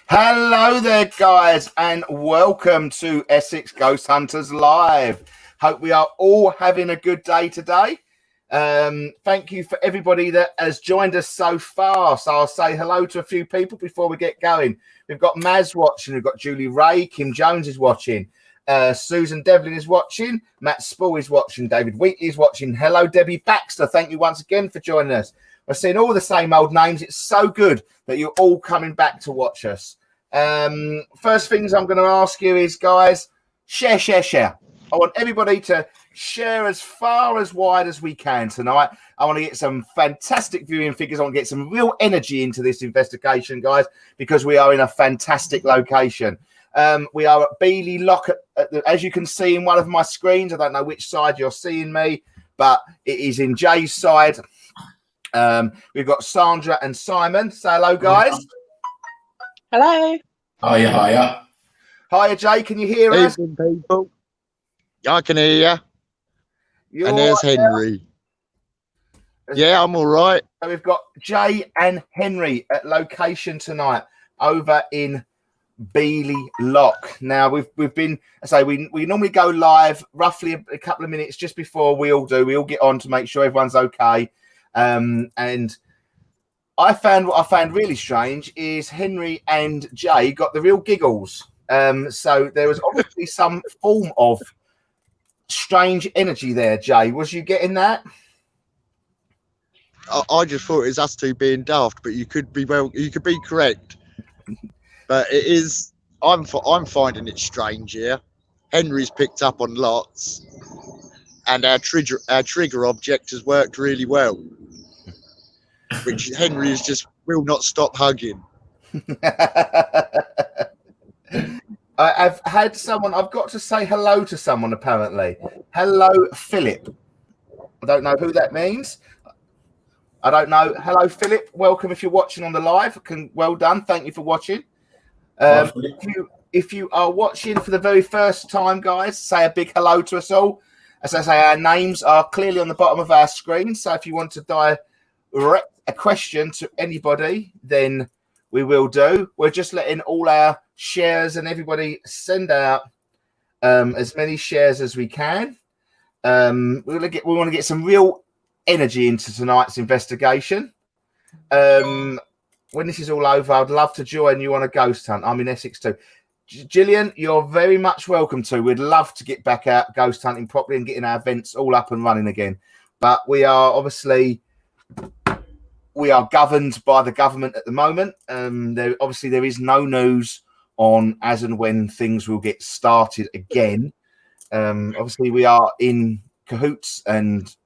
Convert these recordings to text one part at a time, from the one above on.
Hello there, guys, and welcome to Essex Ghost Hunters Live. Hope we are all having a good day today. Thank you for everybody that has joined us so far. So I'll say hello to a few people before we get going. We've got Maz watching, we've got Julie Ray, Kim Jones is watching, Susan Devlin is watching, Matt Spall is watching, David Wheatley is watching. Hello, Debbie Baxter. Thank you once again for joining us. We're seeing all the same old names. It's so good that you're all coming back to watch us. First things I'm going to ask you is, guys, share. I want everybody to share as far as wide as we can tonight. I want to get some fantastic viewing figures. I want to get some real energy into this investigation, guys, because we are in a fantastic location. We are at Beeley Lock, as you can see in one of my screens. I don't know which side you're seeing me, but it is in Jay's side. We've got Sandra and Simon. Say hello, guys. Hello. Hiya. Hiya, Jay. Can you hear us? Evening, people. I can hear you. And there's right, Henry. Yeah, I'm all right. So we've got Jay and Henry at location tonight over in Beeley Lock. Now we've been, I say we normally go live roughly a couple of minutes just before we all get on to make sure everyone's okay. And I found what I found really strange is Henry and Jay got the real giggles. So there was obviously some form of strange energy there, Jay. Was you getting that? I just thought it was us two being daft, but you could be correct. But it is. I'm finding it strange here. Henry's picked up on lots, and our trigger object has worked really well. Which Henry is just will not stop hugging. I've had someone. I've got to say hello to someone. Apparently, hello, Philip. I don't know who that means. I don't know. Hello, Philip. Welcome if you're watching on the live. Well done. Thank you for watching. If you are watching for the very first time, guys, say a big hello to us all. As I say, our names are clearly on the bottom of our screen. So if you want to direct a question to anybody, then we will do. We're just letting all our shares and everybody send out as many shares as we can. We want to get some real energy into tonight's investigation. When this is all over, I'd love to join you on a ghost hunt. I'm in Essex too. Gillian, you're very much welcome to. We'd love to get back out ghost hunting properly and getting our events all up and running again. But we are obviously governed by the government at the moment. There is no news on as and when things will get started again. Obviously, we are in cahoots and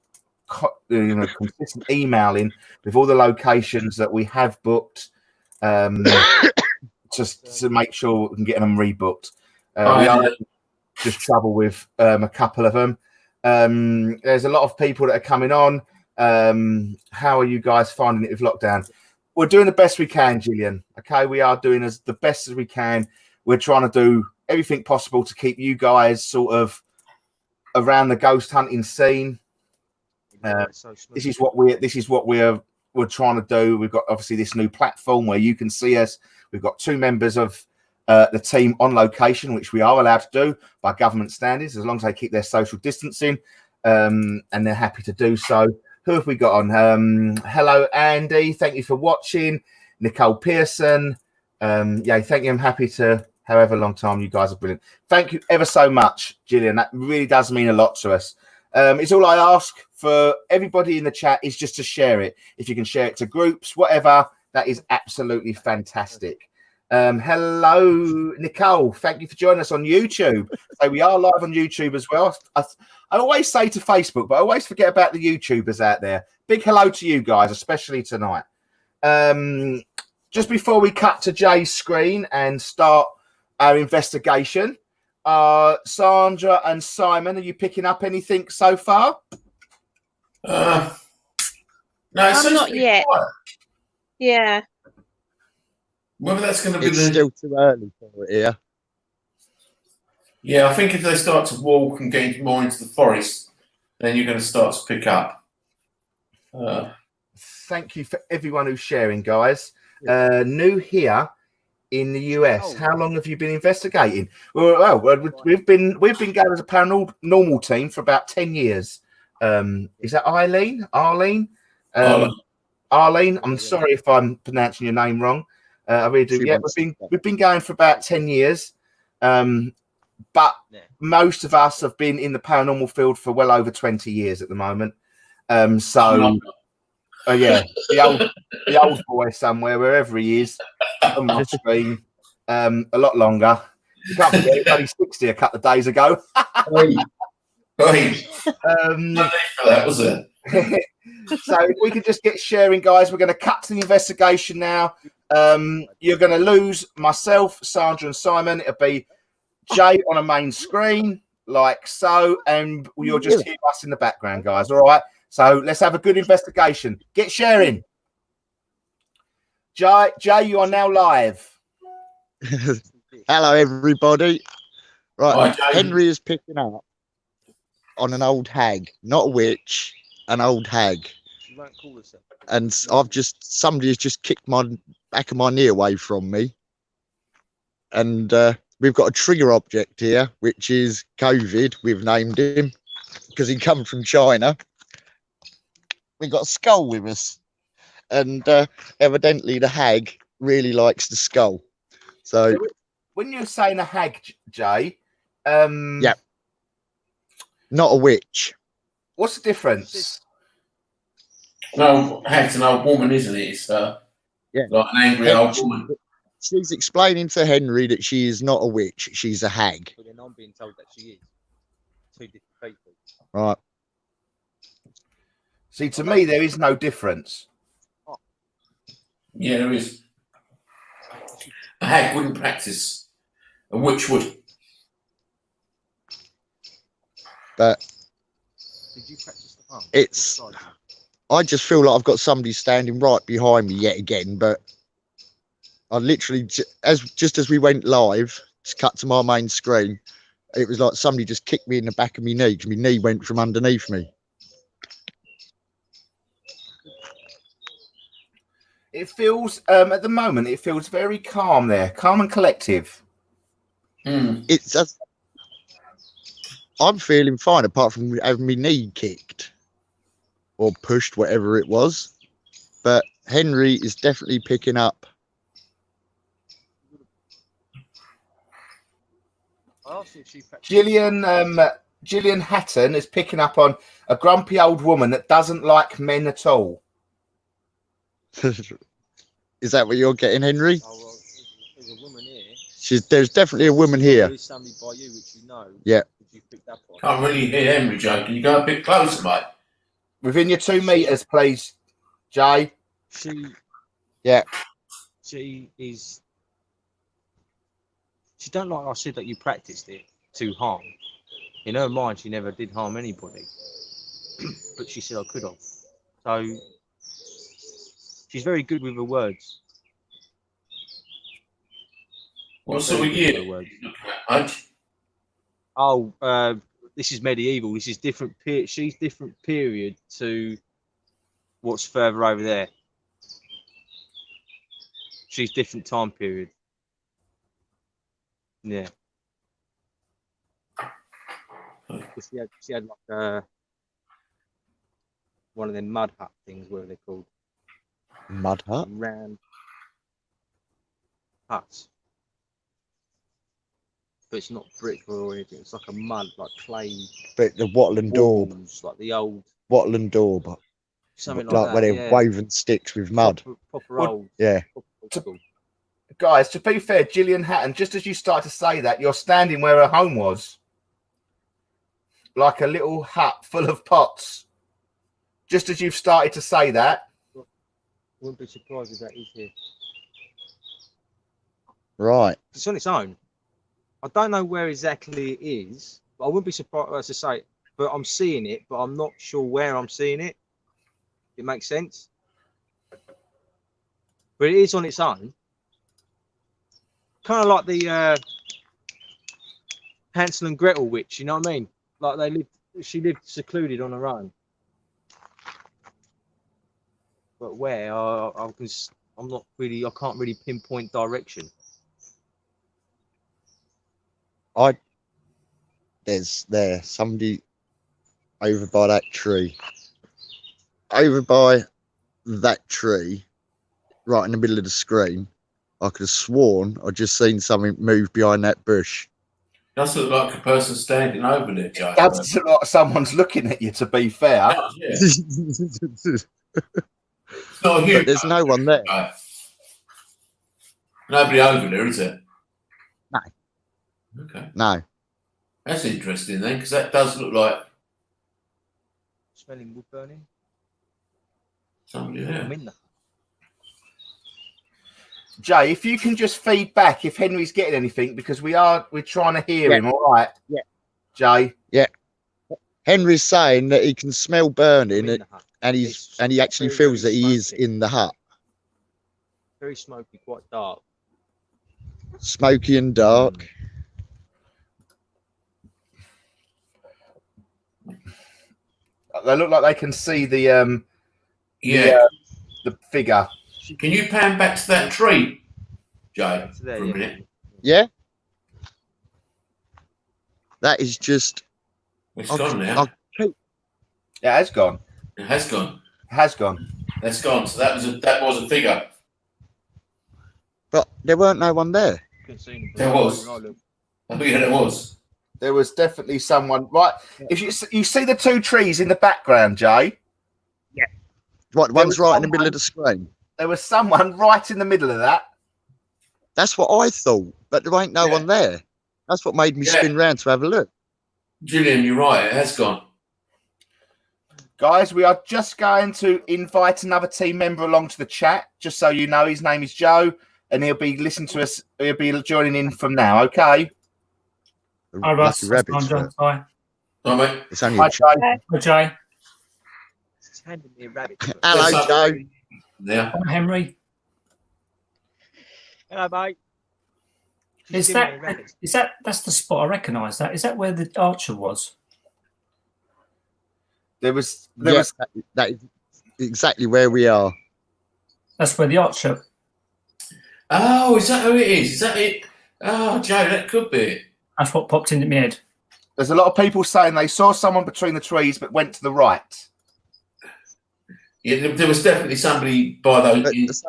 consistent emailing with all the locations that we have booked, just to make sure we can get them rebooked. We are just trouble with a couple of them. There's a lot of people that are coming on. How are you guys finding it with lockdown? We're doing the best we can, Gillian. Okay, we are doing the best as we can. We're trying to do everything possible to keep you guys sort of around the ghost hunting scene. This is what we're trying to do. We've got obviously this new platform where you can see us. We've got 2 members of the team on location, which we are allowed to do by government standards, as long as they keep their social distancing, and they're happy to do so. Who have we got on? Hello, Andy. Thank you for watching. Nicole Pearson. Thank you. I'm happy to however long time. You guys are brilliant. Thank you ever so much, Gillian. That really does mean a lot to us. It's all I ask for everybody in the chat is just to share it. If you can share it to groups, whatever, that is absolutely fantastic. Hello, Nicole. Thank you for joining us on YouTube. So we are live on YouTube as well. I always say to Facebook, but I always forget about the YouTubers out there. Big hello to you guys, especially tonight. Just before we cut to Jay's screen and start our investigation, Sandra and Simon, are you picking up anything so far? No, Not yet. Quiet. Yeah. Whether that's going to be It's still too early for it here. Yeah, I think if they start to walk and get more into the forest, then you're going to start to pick up. Thank you for everyone who's sharing, guys. New here in the US. How long have you been investigating? Well, we've been going as a paranormal team for about 10 years. Is that Eileen? Arlene? Arlene, I'm sorry if I'm pronouncing your name wrong. I really do. Yeah, we've been going for about 10 years. But most of us have been in the paranormal field for well over 20 years at the moment. Yeah, the old boy somewhere, wherever he is, on my screen, a lot longer. You can't forget, he was only 60 a couple of days ago. That was it. So if we can just get sharing, guys, we're going to cut to the investigation now. You're going to lose myself, Sandra, and Simon. It'll be Jay on a main screen, like so, and you'll just hear us in the background, guys. All right. So let's have a good investigation. Get sharing. Jay, you are now live. Hello, everybody. Right, Henry is picking up on an old hag, not a witch, an old hag. She won't call herself. And somebody has just kicked my back of my knee away from me. And we've got a trigger object here, which is COVID. We've named him because he come from China. We got a skull with us, and evidently the hag really likes the skull. So when you're saying a hag, Jay, yeah, not a witch. What's the difference? No, hag's an old woman, isn't it? It's like an angry old woman. She's explaining to Henry that she is not a witch; she's a hag. But then I'm being told that she is. Two different people. Right. See, to me, there is no difference. Yeah, there is. A hag wouldn't practice. A witch would. But did you practice the palm? It's. I just feel like I've got somebody standing right behind me yet again. But I literally, just as we went live, just cut to my main screen, it was like somebody just kicked me in the back of my knee because my knee went from underneath me. It feels, at the moment, it feels very calm there, calm and collective. It's I'm feeling fine, apart from having my knee kicked or pushed, whatever it was. But Henry is definitely picking up. Gillian Hatton is picking up on a grumpy old woman that doesn't like men at all. Is that what you're getting, Henry? Oh, well, there's a woman here. There's definitely a woman here. There is somebody by you which you know. Yeah. You picked up on. Can't really hear Henry, Joe. Can you go a bit closer, mate? Within your 2 meters, please, Jay. She is. She don't like I said that you practiced it to harm. In her mind, she never did harm anybody. But she said I could have. So she's very good with her words. What sort of year? Oh, this is medieval. This is different. She's different period to what's further over there. She's different time period. Yeah. She had like one of them mud hut things. What are they called? Mud hut? Round huts. But it's not brick or anything. It's like a mud, like clay. But the wattle and daub. Like the old wattle and daub. Something like that. Where they're woven sticks with mud. Proper old. Yeah. Guys, to be fair, Gillian Hatton, just as you start to say that, you're standing where her home was. Like a little hut full of pots. Just as you've started to say that. Wouldn't be surprised if that is here. Right. It's on its own. I don't know where exactly it is, but I wouldn't be surprised, as I say, but I'm seeing it, but I'm not sure where I'm seeing it. It makes sense. But it is on its own. Kind of like the Hansel and Gretel witch, you know what I mean? Like she lived secluded on her own. But where? I'm not really. I can't really pinpoint direction. There's somebody over by that tree. Over by that tree, right in the middle of the screen. I could have sworn I'd just seen something move behind that bush. Does look like a person standing over there, Joe. That's like someone's looking at you, to be fair. Yeah. It's not a huge. But there's no one there. Right. Nobody over there, is it? No. Okay. No. That's interesting then, because that does look like Smelling wood burning. somebody I'm there. in the Jay, if you can just feed back if Henry's getting anything, because we're trying to hear him. All right. Yeah. Jay. Yeah. Henry's saying that he can smell burning, and he actually feels that he is in the hut. Very smoky, quite dark. Smoky and dark. They look like they can see the the figure. Can you pan back to that tree, Jay, There, for a yeah. minute? Yeah. That is just. It's gone now. Yeah, it's gone. It has gone. Has gone. That's gone. So that was a figure. But there weren't no one there. There was. Oh yeah, there was. There was definitely someone. Right. If you see the two trees in the background, Jay. Yeah. Right, one's right in the middle of the screen. There was someone right in the middle of that. That's what I thought, but there ain't no one there. That's what made me spin round to have a look. Julian, you're right. It has gone. Guys, we are just going to invite another team member along to the chat, just so you know. His name is Joe, and he'll be listening to us. He'll be joining in from now. Okay. Hi, Russ. Rabbits. Hi. Hi, mate. It's only Hi, a Jay. Hi, Jay. It's handing me a rabbit. Hello, Joe. Yeah. Hi, Henry. Hello, mate. That's the spot? I recognise that. Is that where the archer was? There was that is exactly where we are. That's where the archer. Oh, is that who it is? Is that it? Oh, Joe, that could be it. That's what popped into my head. There's a lot of people saying they saw someone between the trees, but went to the right. Yeah, there was definitely somebody by those.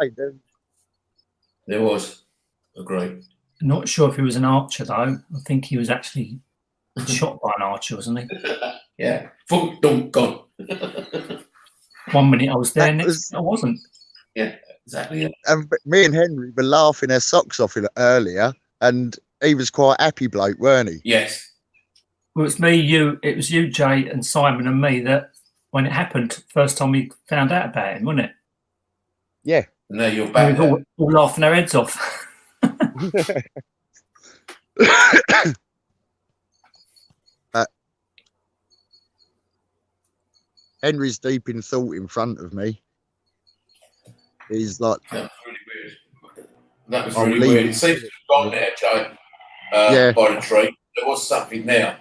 There was. Agree. Not sure if he was an archer though. I think he was actually shot by an archer, wasn't he? Yeah. Full gone. 1 minute I was there, next minute I wasn't. Yeah, exactly. And me and Henry were laughing our socks off earlier, and he was quite happy bloke, weren't he? Yes. Well, it was you, Jay, and Simon and me that when it happened, first time we found out about him, wasn't it? Yeah. And now you're back. We were all laughing our heads off. Henry's deep in thought in front of me. He's like, that was really weird. That was really weird. It seems to have gone there, Joe. By the tree. There was something there.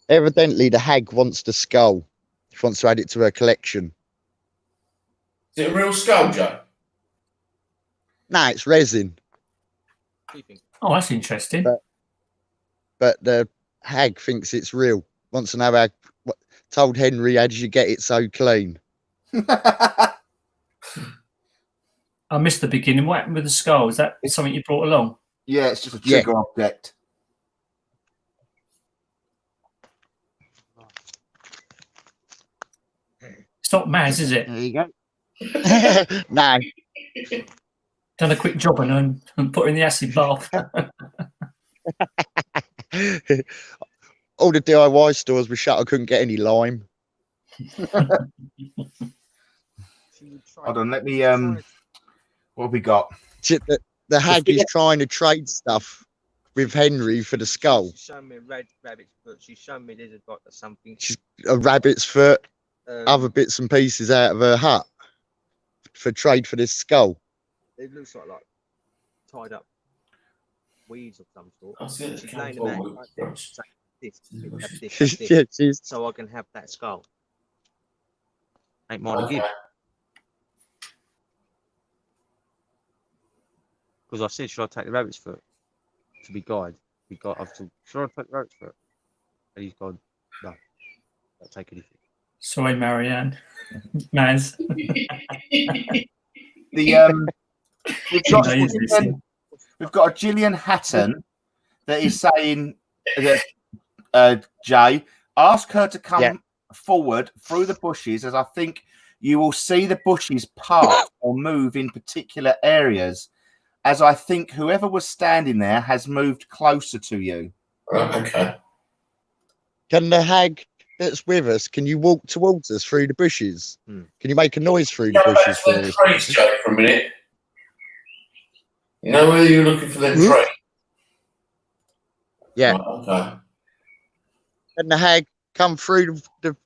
Evidently, the hag wants the skull. She wants to add it to her collection. Is it a real skull, Joe? No, it's resin. Oh, that's interesting. But the hag thinks it's real. Wants to know how. Told Henry, how did you get it so clean? I missed the beginning. What happened with the skull? Is that something you brought along? Yeah, it's just a trigger object. It's not Maz, is it? There you go. No. Done a quick job on her and put her in the acid bath. All the DIY stores were shut. I couldn't get any lime. Hold on, let me. What have we got? The hag is trying to trade stuff with Henry for the skull. She's shown me a red rabbit's foot. She's shown me there's something. She's a rabbit's foot, other bits and pieces out of her hut for trade for this skull. It looks like tied up weeds of some sort. I see it. She's laying them out. She's so I can have that skull. Ain't mine to give. Because I said, should I take the rabbit's foot to be guide? I've said, should I take the rabbit's foot? And he's gone, no, don't take anything. Sorry, Marianne. Maz. We've got a Gillian Hatton that is saying that Jay, ask her to come forward through the bushes, as I think you will see the bushes part or move in particular areas, as I think whoever was standing there has moved closer to you. Okay. Can the hag that's with us, can you walk towards us through the bushes? Can you make a noise through the bushes for us? Trees, Joe, for a minute. You know whether you're looking for them trees? Yeah. Oh, okay. Can the hag come through the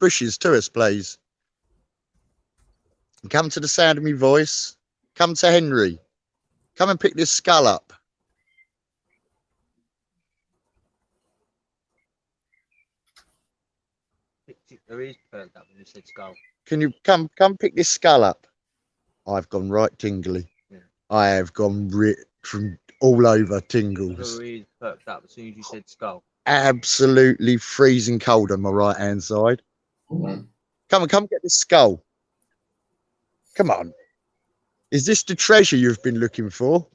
bushes to us, please? Come to the sound of my voice. Come to Henry. Come and pick this skull up. There is perked up when you said skull. Can you come pick this skull up? I've gone right tingly. Yeah. I have gone from all over tingles. There is perked up as soon as you said skull. Absolutely freezing cold on my right hand side. Mm-hmm. Come get this skull. Come on. Is this the treasure you've been looking for?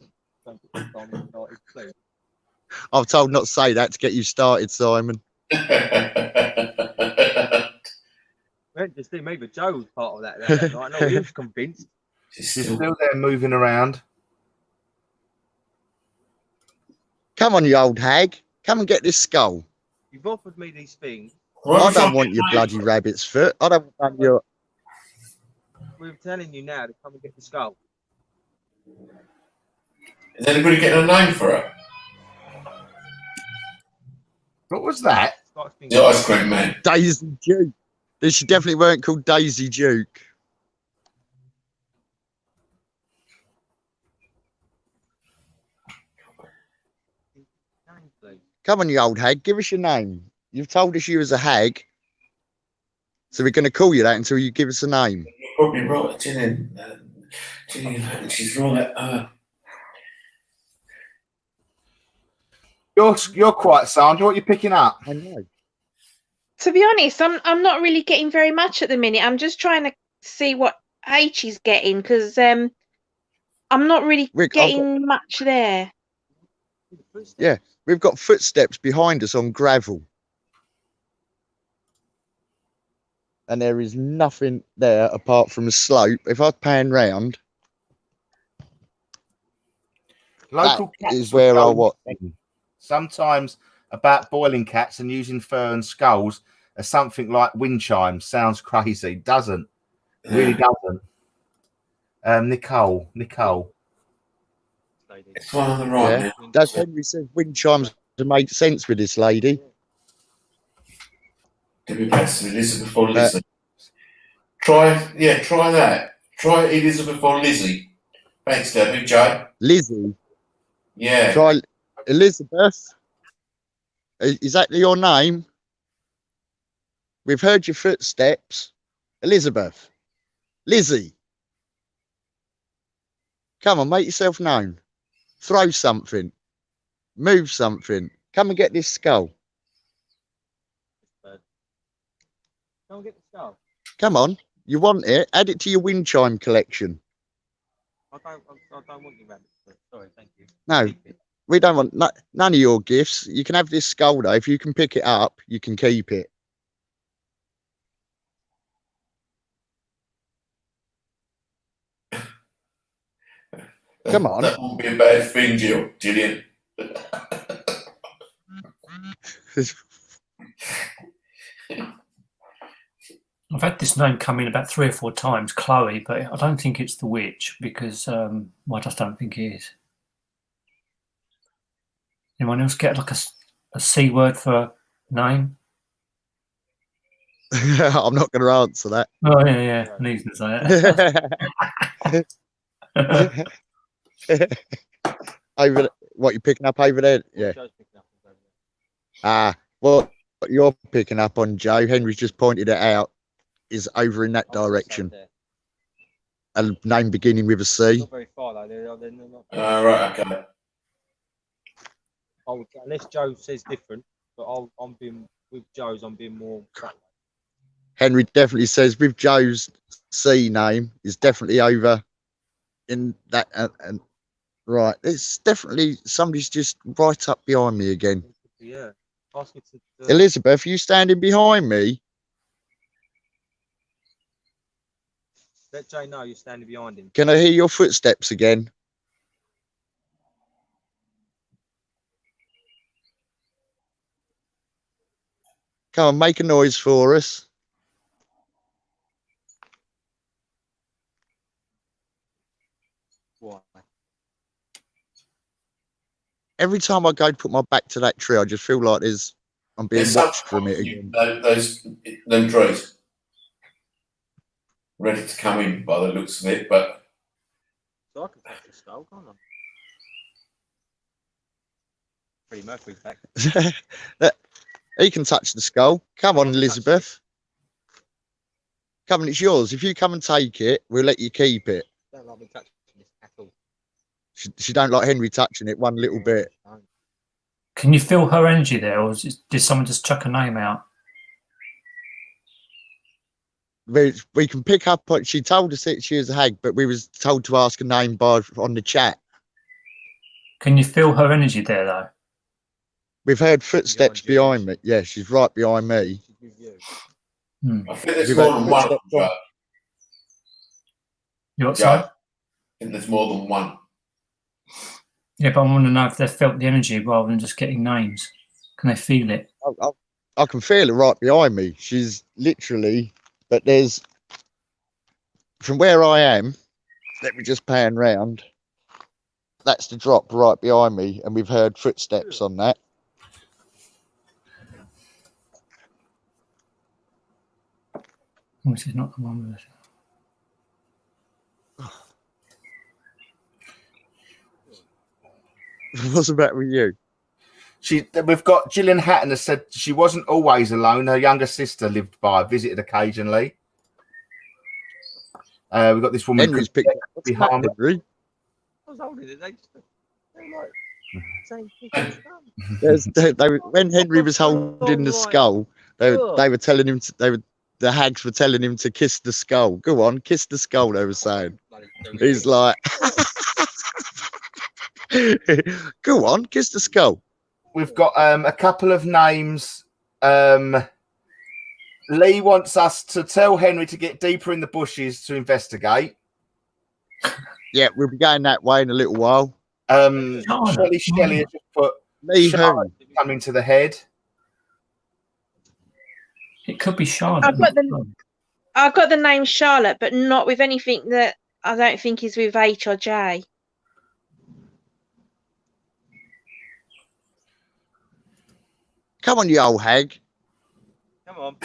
I've told not to say that to get you started, Simon. Just maybe Joe was part of that. I know he was convinced. She's still there moving around. Come on, you old hag. Come and get this skull. You've offered me these things. I don't want your bloody rabbit's foot. I don't want your... We're telling you now to come and get the skull. Is anybody getting a name for her? What was that? The ice cream man. Daisy Duke. She definitely weren't called Daisy Duke. Come on, you old hag. Give us your name. You've told us you was a hag. So we're going to call you that until you give us a name. You're probably right, Gillian. She's right. You're quiet, Sandra. What are you picking up? I know. To be honest, I'm not really getting very much at the minute. I'm just trying to see what H is getting because I'm not really getting much there. Yeah, we've got footsteps behind us on gravel. And there is nothing there apart from a slope. If I pan round, Local that is where I was. Sometimes about boiling cats and using fur and skulls as something like wind chimes. Sounds crazy, doesn't? Really doesn't. Nicole. It's one on the right. Yeah. That's Henry says wind chimes to make sense with this lady. To be best Elizabeth or Lizzie. Try that. Try Elizabeth or Lizzie. Thanks, Debbie. Joe. Lizzie. Yeah. Try Elizabeth. Is that your name? We've heard your footsteps. Elizabeth. Lizzie. Come on, make yourself known. Throw something. Move something. Come and get this skull. Come and get the skull. Come on. You want it? Add it to your wind chime collection. I don't want your rabbit. Sorry, thank you. No. We don't want none of your gifts. You can have this skull, though. If you can pick it up, you can keep it. Come on. That won't be a bad thing, Gillian. I've had this name come in about 3 or 4 times, Chloe, but I don't think it's the witch because I just don't think it is. Anyone else get like a C word for a name? I'm not going to answer that. Oh, yeah. I need to say it. Over what you're picking up over there? Yeah. What you're picking up on, Joe, Henry's just pointed it out, is over in that direction. a name beginning with a C. Not very far though. They're not. Right, okay. Unless Joe says different, but I'm being with Joe's. I'm being more. Henry definitely says with Joe's C name is definitely over in that. And right, it's definitely somebody's just right up behind me again. Yeah. Ask me to. Elizabeth, are you standing behind me? Let Jay know you're standing behind him. Can I hear your footsteps again? Come on, make a noise for us. Why? Every time I go to put my back to that tree, I just feel like I'm being watched from it again. Them trees ready to come in by the looks of it, but So I can touch the skull, can't I? Freddie Mercury's back. He can touch the skull. Come on, Elizabeth. Come on, it's yours. If you come and take it, we'll let you keep it. Don't like me touching this at all. She don't like Henry touching it one little bit. Can you feel her energy there, or did someone just chuck a name out? We can pick up what she told us that she was a hag, but we was told to ask a name on the chat. Can you feel her energy there, though? We've heard footsteps behind me. Yeah, she's right behind me. I think there's more than one. You what, sorry? I think there's more than one. Yeah, but I want to know if they felt the energy rather than just getting names. Can they feel it? I can feel her right behind me. She's literally, but there's, from where I am, let me just pan round. That's the drop right behind me, and we've heard footsteps on that. Oh, this is not the one with us. What's the matter with you? We've got Gillian Hatton has said she wasn't always alone. Her younger sister lived by, visited occasionally. We've got this woman. Henry's picked up. What's the matter, Henry? I was holding it. When Henry was holding the skull, they were telling him the hags were telling him to kiss the skull. Go on, kiss the skull. They were saying. He's like, go on, kiss the skull. We've got a couple of names. Lee wants us to tell Henry to get deeper in the bushes to investigate. Yeah, we'll be going that way in a little while. Shelley has just put Lee coming to the head. It could be Charlotte. I've got the name Charlotte, but not with anything that I don't think is with H or J. Come on, you old hag. Come on.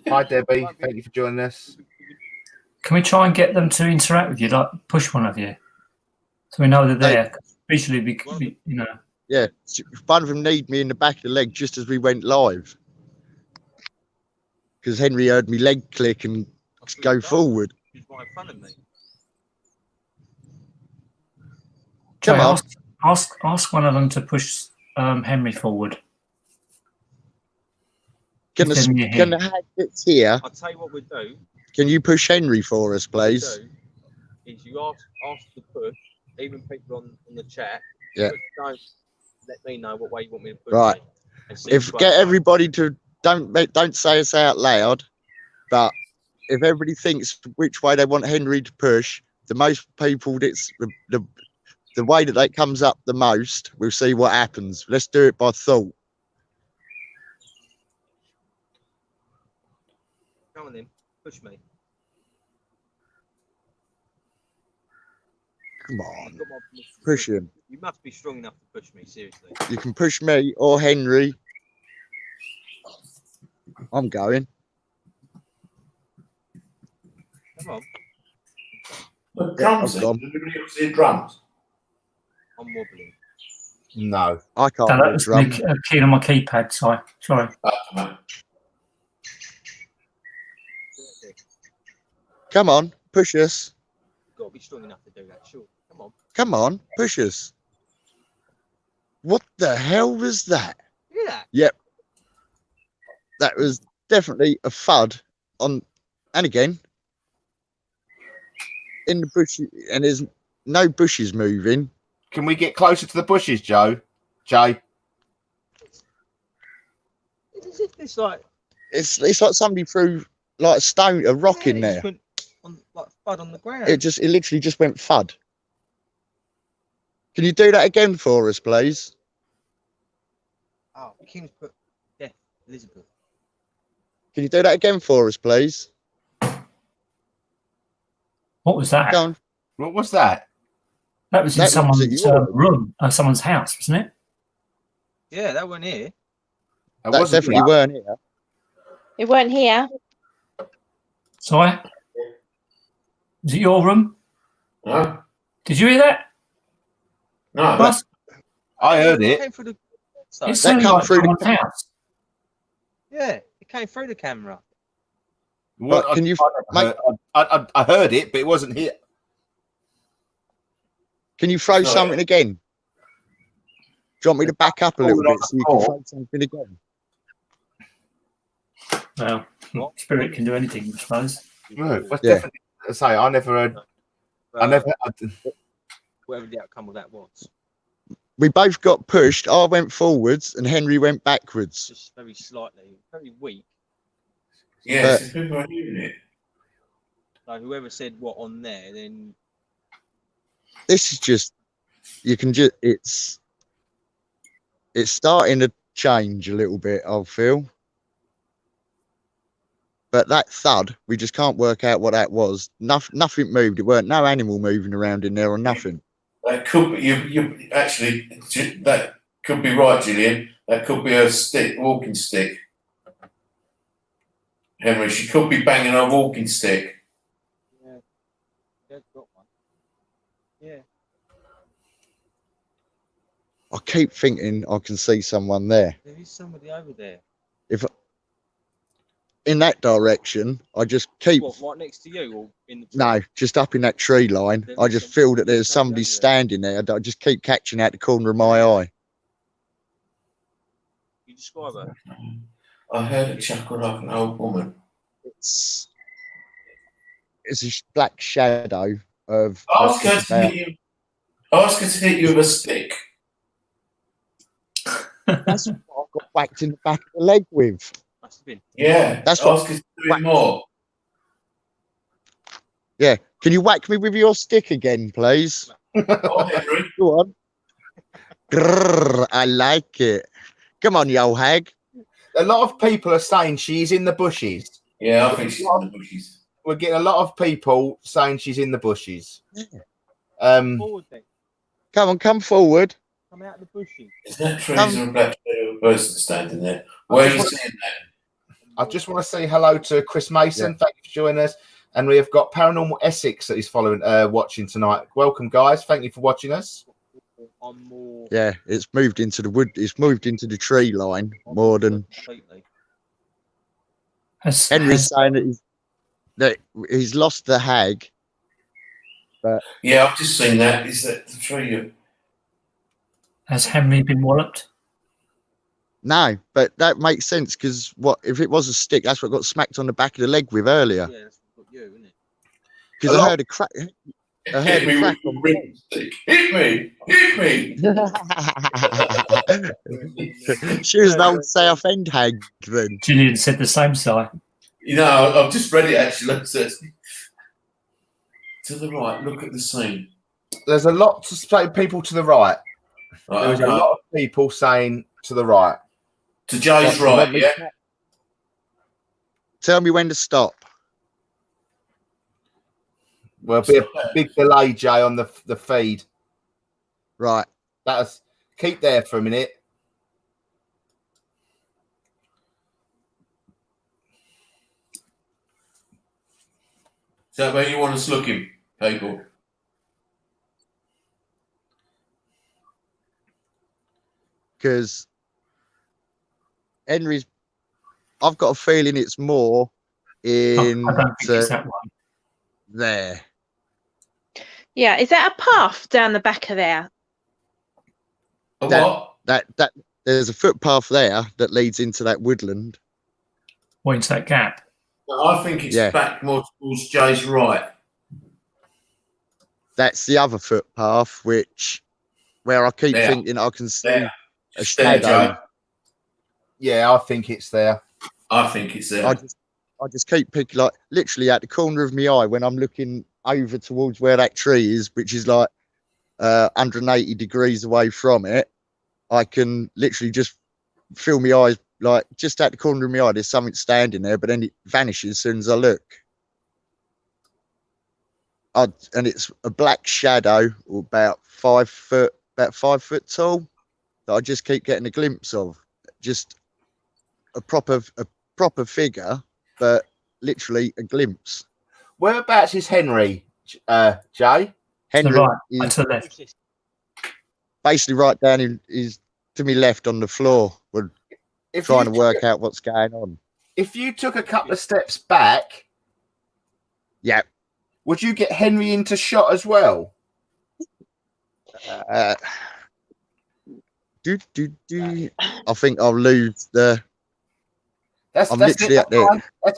Hi, Debbie. Thank you for joining us. Can we try and get them to interact with you, like push one of you, so we know they're there? Visually, you know. Yeah, one of them need me in the back of the leg just as we went live, because Henry heard me leg click and go forward. He's right in front of me. Come on. Ask one of them to push Henry forward. Can the hag get here? I'll tell you what we do. Can you push Henry for us, please? Is you ask to push, even people on the chat. Yeah. Don't let me know what way you want me to push. Right. If get everybody to don't say us out loud, but if everybody thinks which way they want Henry to push, the most people that's the way that they comes up the most, we'll see what happens. Let's do it by thought. Come on then, push me. Come on, push him. You must be strong enough to push me, seriously. You can push me or Henry. I'm going. Come on. But drums, does anybody else hear drums? I'm wobbling. No. I can't. That was me keying on my keypad, sorry. Come on, push us. got to be strong enough to do that. Sure. Come on. Come on, push us. What the hell was that? Yeah. Yep. That was definitely a thud on, and again, in the bush, and there's no bushes moving. Can we get closer to the bushes, Joe? Jay? It's like It's like somebody threw like a rock in it there. just went on, like thud on the ground. It literally just went thud. Can you do that again for us, please? Oh, King's put death, Elizabeth. Can you do that again for us, please? What was that? Go on. What was that? That was in That was someone's at your room, someone's house, wasn't it? Yeah, that one here. It That wasn't definitely here. weren't here. It weren't here. Sorry? Was it your room? No, Did you hear that? no. Russ? I heard It it. came through the. It That sounded come like through the someone's house. Yeah, it came through the camera. What? But can you I heard it, but it wasn't here. Can you throw No. something again? Do you want me to back up a little bit so you can throw something again? Well, spirit can do anything, I suppose. No, but Yeah. definitely. I say I never heard. I never. Whatever the outcome of that was, We both got pushed. I went forwards and Henry went backwards. just very slightly, very weak. Yes, it's been my unit. So whoever said what on there, then This is just, you can just, it's starting to change a little bit, I feel. But that thud, we just can't work out what that was. Nothing moved. It weren't no animal moving around in there or nothing. That could be you actually. That could be right, Gillian. That could be a stick, walking stick. Henry, she could be banging a walking stick. yeah, they've got one. Yeah, I keep thinking I can see someone there. there is somebody over there. In that direction, I just keep, What, right next to you or in the? no, just up in that tree line. I just feel that there's somebody standing there. I just keep catching out the corner of my eye. You describe her. I heard a chuckle like an old woman. It's a black shadow of. Ask her to hit you. Ask her to hit you with a stick. That's what I got whacked in the back of the leg with. Must have been. Yeah, That's ask what- her to do it more. Yeah. Can you whack me with your stick again, please? Oh, Henry. Go on. Grrr, I like it. Come on, you old hag. A lot of people are saying she's in the bushes. Yeah, I think she's in the bushes. We're getting a lot of people saying she's in the bushes. Forward then. Come on, come forward. Come out of the bushes. Is that trees or a black shadow of a person standing there? Where are you seeing that? I just want to say hello to Chris Mason. Yeah. Thank you for joining us. And we have got Paranormal Essex that is following, watching tonight. Welcome, guys. Thank you for watching us. I'm more. Yeah, it's moved into the wood. It's moved into the tree line more than Completely. Henry's saying that he's lost the hag. Yeah, I've just seen that. Is that the tree? Has Henry been walloped? No, but that makes sense because what if it was a stick? That's what got smacked on the back of the leg with earlier. Yeah, that's what you, isn't it? Because I heard a crack. I heard Hit a me crack with on the ring stick. Hit me! Hit me! She was an old Southend hag then. Gillian said the same, Si. You know, I've just read it actually. It says, to the right, look at the scene. There's a lot to say people to the right. Right, There's okay. a lot of people saying to the right. To Jay's What, you right, want me yeah? to- Tell me when to stop. Well, be a big delay, Jay, on the feed. Right. That's keep there for a minute. Is that where you want us looking, people? Because Henry's, I've got a feeling it's more I in don't think it's that one. there. Yeah, is that a path down the back of there? What? That there's a footpath there that leads into that woodland. Or into that gap? No, I think it's back more towards Jay's right. That's the other footpath, where I keep thinking I can see a shadow. Yeah, I think it's there. I think it's there. I just keep picking, like, literally at the corner of my eye when I'm looking over towards where that tree is, which is like 180 degrees away from it. I can literally just feel my eyes, like, just at the corner of my eye, there's something standing there, but then it vanishes as soon as I look. And it's a black shadow, about 5 foot tall, that I just keep getting a glimpse of. Just a proper figure, but literally a glimpse. Whereabouts is Henry, Jay? Henry is to the left. Basically right down is to me left on the floor. We're trying to work out what's going on. If you took a couple of steps back, would you get Henry into shot as well? I think I'll lose the. That's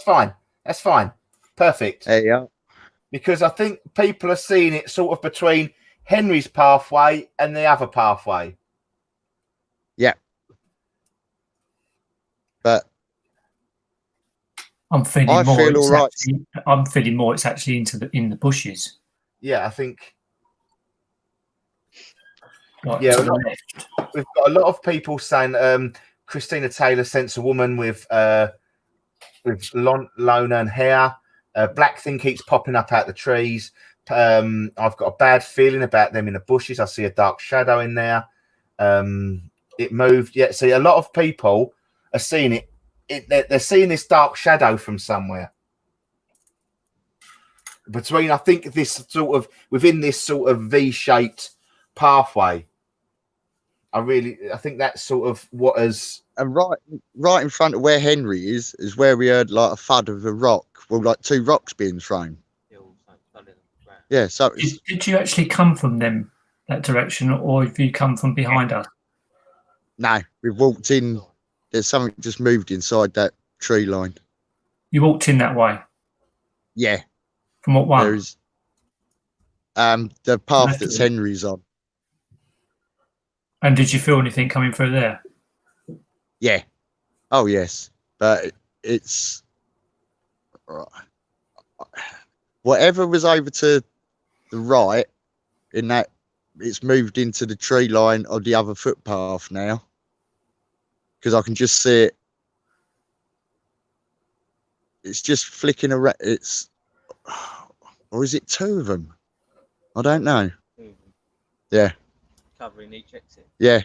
fine. That's fine. Perfect. There you go. Because I think people are seeing it sort of between Henry's pathway and the other pathway. Yeah. But I'm feeling more. It's actually in the bushes. Yeah, I think. Like we've got a lot of people saying Christina Taylor sends a woman with lone hair. Black thing keeps popping up out the trees. I've got a bad feeling about them in the bushes. I see a dark shadow in there. It moved. Yeah, see, a lot of people are seeing it. They're seeing this dark shadow from somewhere. Between, I think, within this sort of V-shaped pathway. I think that's sort of what has. And right in front of where Henry is where we heard like a thud of a rock. Well, like 2 rocks being thrown. Yeah. So did you actually come from that direction, or have you come from behind us? No, we've walked in. There's something just moved inside that tree line. You walked in that way? Yeah. From what one? There's the path that's Henry's on. And did you feel anything coming through there? Yeah. Oh, yes. But it's whatever was over to the right in that, it's moved into the tree line of the other footpath now, because I can just see it. It's just flicking around. Or is it 2 of them? I don't know. Yeah. Covering each exit. Yeah.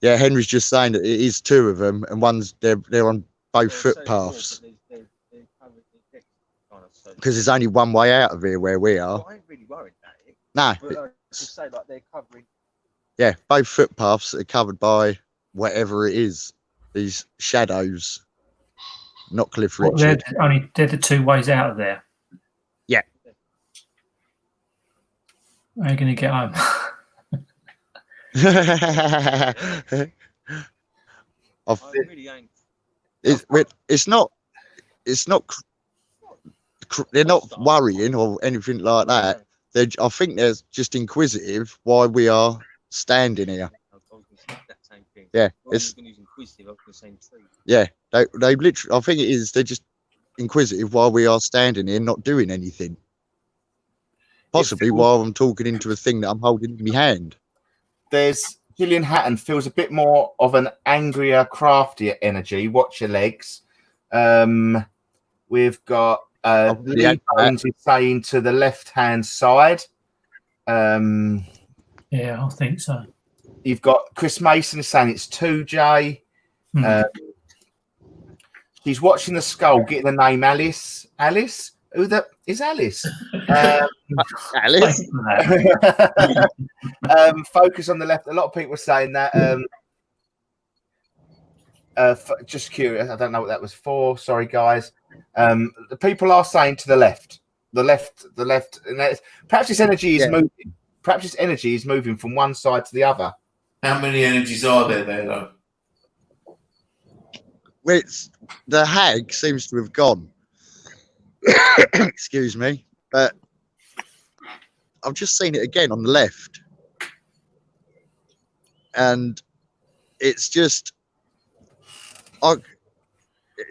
Yeah, Henry's just saying that it is 2 of them, and they're on both footpaths. Because there's only one way out of here where we are. Well, I ain't really worried about it. No. But just say like they're covering. Yeah, both footpaths are covered by whatever it is. These shadows. Not Cliff Richard. They're the 2 ways out of there. Yeah. How are you going to get home? It's not. They're not worrying or anything like that. I think they're just inquisitive why we are standing here. Yeah, yeah. They literally. I think it is. They're just inquisitive while we are standing here, not doing anything. Possibly while I'm talking into a thing that I'm holding in my hand. There's Gillian Hatton feels a bit more of an angrier, craftier energy. Watch your legs. We've got Lee Bones is saying to the left-hand side. Yeah, I think so. You've got Chris Mason is saying it's 2J. She's watching the skull, getting the name Alice. Alice? Who is Alice? Alice. Focus on the left. A lot of people are saying that. Just curious. I don't know what that was for. Sorry, guys. The people are saying to the left. the left, and perhaps this energy is Yeah. moving. Perhaps this energy is moving from one side to the other. How many energies are there though? Which the hag seems to have gone. Excuse me, but I've just seen it again on the left, and it's just,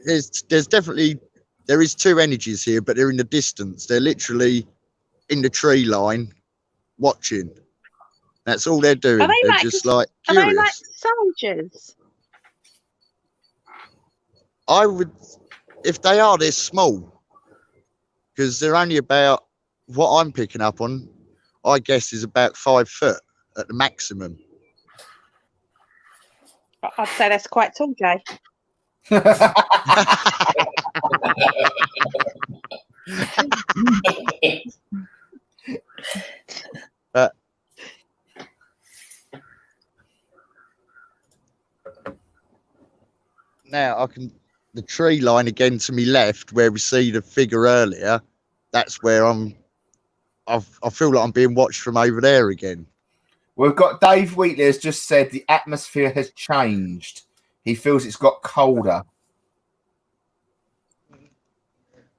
there's definitely there is two energies here, but they're in the distance. They're literally in the tree line, watching. That's all they're doing. They're just like are they like curious. soldiers? I would, if they are, they're small, because they're only about, what I'm picking up on, I guess, is about 5 foot at the maximum. I'd say that's quite tall, Jay. But now the tree line again to me left, where we see the figure earlier, that's where I feel like I'm being watched from over there again. We've got Dave Wheatley has just said the atmosphere has changed. He feels it's got colder.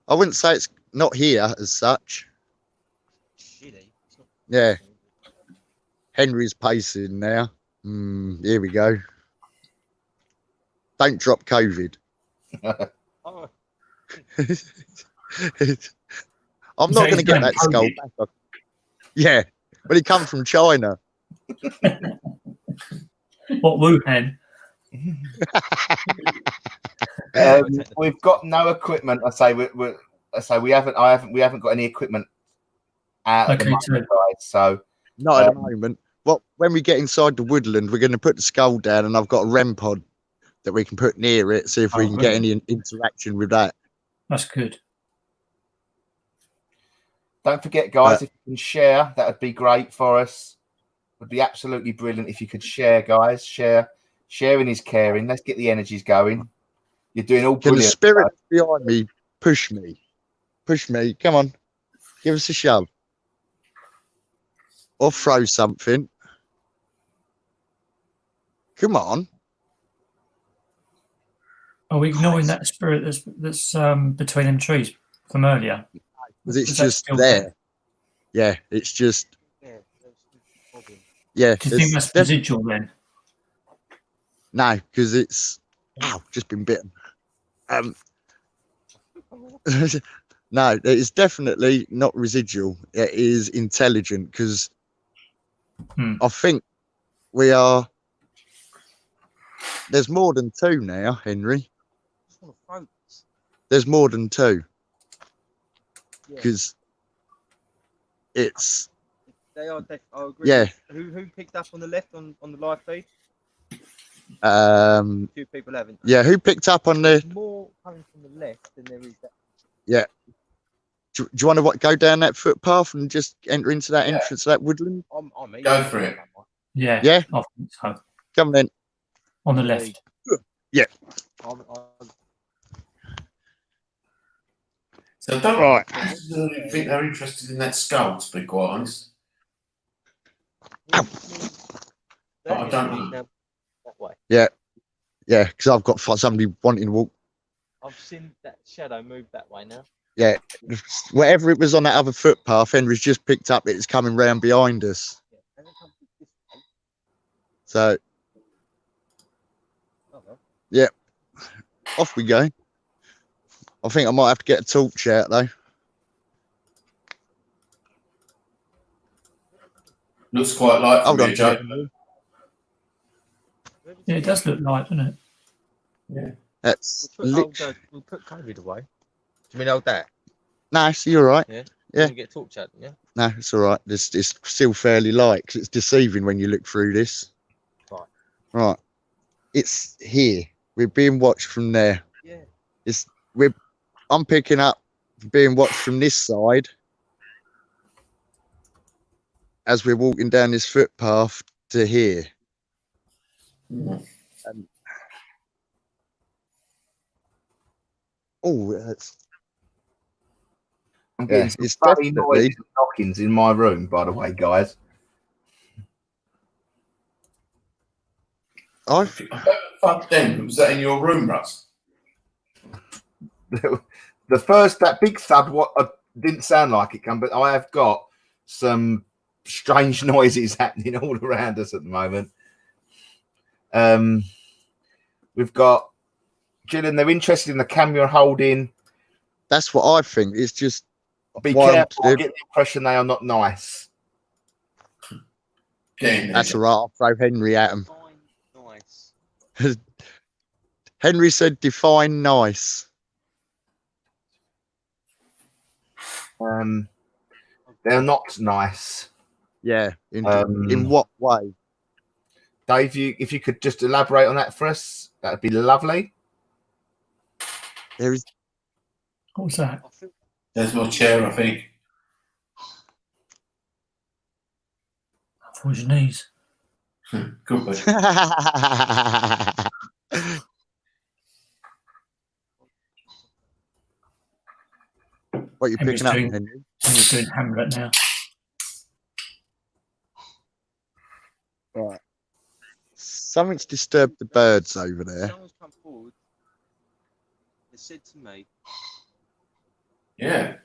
I wouldn't say it's not here as such. Yeah. Henry's pacing now. Here we go. Don't drop COVID. I'm not going to get that skull back. Yeah, but he come from China. What, Wuhan? We've got no equipment. I say we haven't got any equipment out at the moment, guys. So not at the moment. Well, when we get inside the woodland, we're going to put the skull down, and I've got a REM pod that we can put near it, see if we can get any interaction with that. That's good. Don't forget, guys, if you can share, that would be great for us. Would be absolutely brilliant if you could share, guys. Sharing is caring. Let's get the energies going. You're doing all brilliant. Can the spirit behind me push me? Push me. Come on. Give us a shove. Or throw something. Come on. Are we ignoring that spirit that's between them trees from earlier? Because it's just there. Yeah, it's just. Yeah. Do you think that's residual then? No, because it's just been bitten. No, it's definitely not residual. It is intelligent, because I think we are. There's more than 2 now, Henry. There's more than 2. Because it's. They are. I agree. Yeah. Who picked up on the left on the live feed? A few people haven't. Yeah, who picked up on the? There's more coming from the left than there is that. Yeah. Do you want to go down that footpath and just enter into that entrance to that woodland? Go for it. Yeah. Yeah. I think so. Come then. On the left. Yeah. So I don't necessarily think they're interested in that skull, to be quite honest. Ow. But I don't know. That way. Yeah. Yeah, because I've got somebody wanting to walk. I've seen that shadow move that way now. Yeah. Whatever it was on that other footpath, Henry's just picked up. It's coming round behind us. So. Yeah. Off we go. I think I might have to get a torch out though. Looks quite light for me, Joe. Yeah, it does look light, doesn't it? Yeah. That's we'll put COVID away. Do you mean hold that? No, see, you're right. Yeah. Yeah. Get a torch out, yeah. No, it's all right. It's still fairly light, because it's deceiving when you look through this. Right. Right. It's here. We're being watched from there. Yeah. I'm picking up being watched from this side as we're walking down this footpath to here. I'm getting some it's funny definitely. noises and knockings in my room, by the way, guys. Fuck them. Was that in your room, Russ? The first, that big thud, what didn't sound like it come, but I have got some strange noises happening all around us at the moment. We've got Gillian, they're interested in the camera you're holding. That's what I think. It's just be careful. I get the impression they are not nice. That's all right. I'll throw Henry at him. Nice. Henry said, "Define nice." They're not nice. Yeah. In what way? Dave, if you could just elaborate on that for us, that'd be lovely. There is. What was that? There's my chair, I think. I thought it was your knees. Could be. What are you picking up, Henry? Henry's doing Hamlet now. Right. Something's disturbed the birds over there. Someone's come forward. They said to me, "Yeah.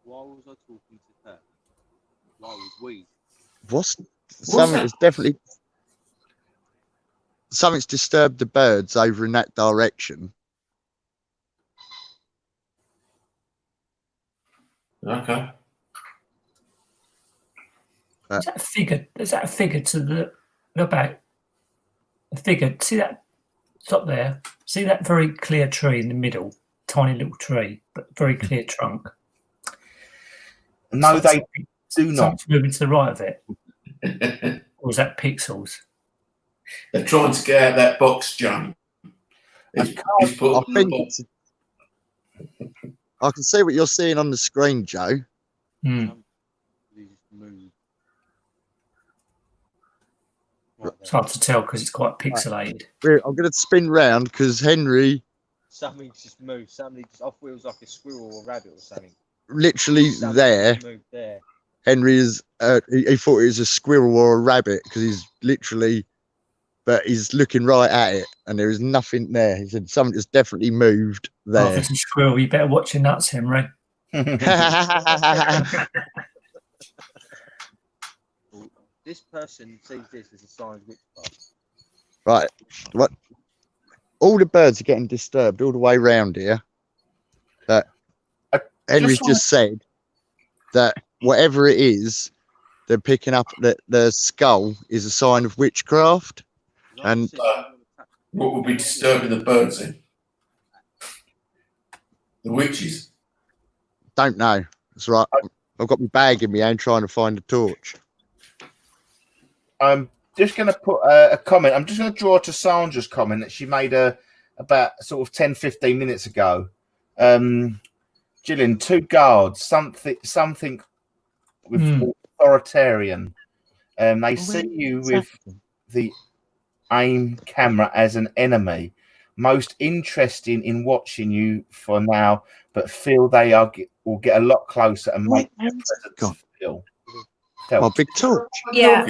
Why was I talking to her? Why was we?" Something is definitely something's disturbed the birds over in that direction. Okay. Is that a figure? Is that a figure to the back? A figure. See that top there? See that very clear tree in the middle? Tiny little tree, but very clear trunk. No, they do not. Moving to the right of it. Or is that pixels? They're trying to get out that box, John. I can see what you're seeing on the screen, Joe. It's hard to tell because it's quite pixelated. I'm going to spin round because Henry. Something just moved. Something just, I thought it was like a squirrel or rabbit or something. Literally there. Moved there. Henry is. He thought it was a squirrel or a rabbit because he's literally, but he's looking right at it and there is nothing there. He said something has definitely moved there. Oh, if it's a squirrel, you better watch your nuts, Henry. This person sees this as a sign of witchcraft. Right. What? All the birds are getting disturbed all the way around here. That Henry's just said that whatever it is, they're picking up that the skull is a sign of witchcraft. And what would be disturbing the birds in? The witches. Don't know. That's right. I've got my bag in my hand trying to find a torch. I'm just going to put a comment. I'm just going to draw to Sandra's comment that she made about sort of 10-15 minutes ago. Gillian, 2 guards, something with authoritarian. They see you with the aim camera as an enemy. Most interesting in watching you for now, but feel they will get a lot closer and make their presence feel. Oh, big torch. Yeah,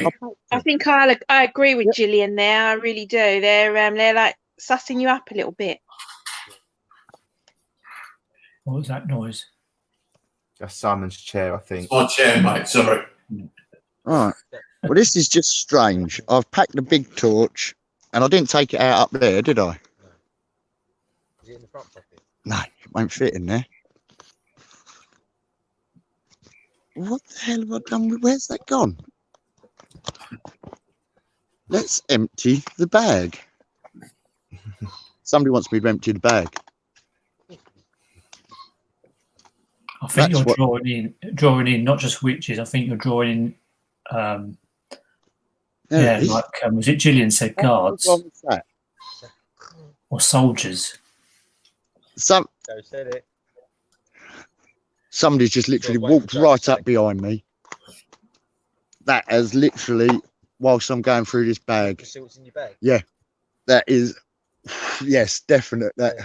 I think I agree with Gillian there. I really do. They're like sussing you up a little bit. What was that noise? That's Simon's chair, I think. It's my chair, mate. Sorry. All right. Well, this is just strange. I've packed a big torch, and I didn't take it out up there, did I? Is it in the front pocket? No, it won't fit in there. What the hell have I done with? Where's that gone? Let's empty the bag. Somebody wants me to empty the bag. I think you're drawing in not just witches. I think you're drawing in. Like was it Gillian said guards or soldiers? Joe said it. Somebody's just literally walked right up behind me. That has literally, whilst I'm going through this bag. You see what's in your bag? Yeah, that is, yes, definite. That.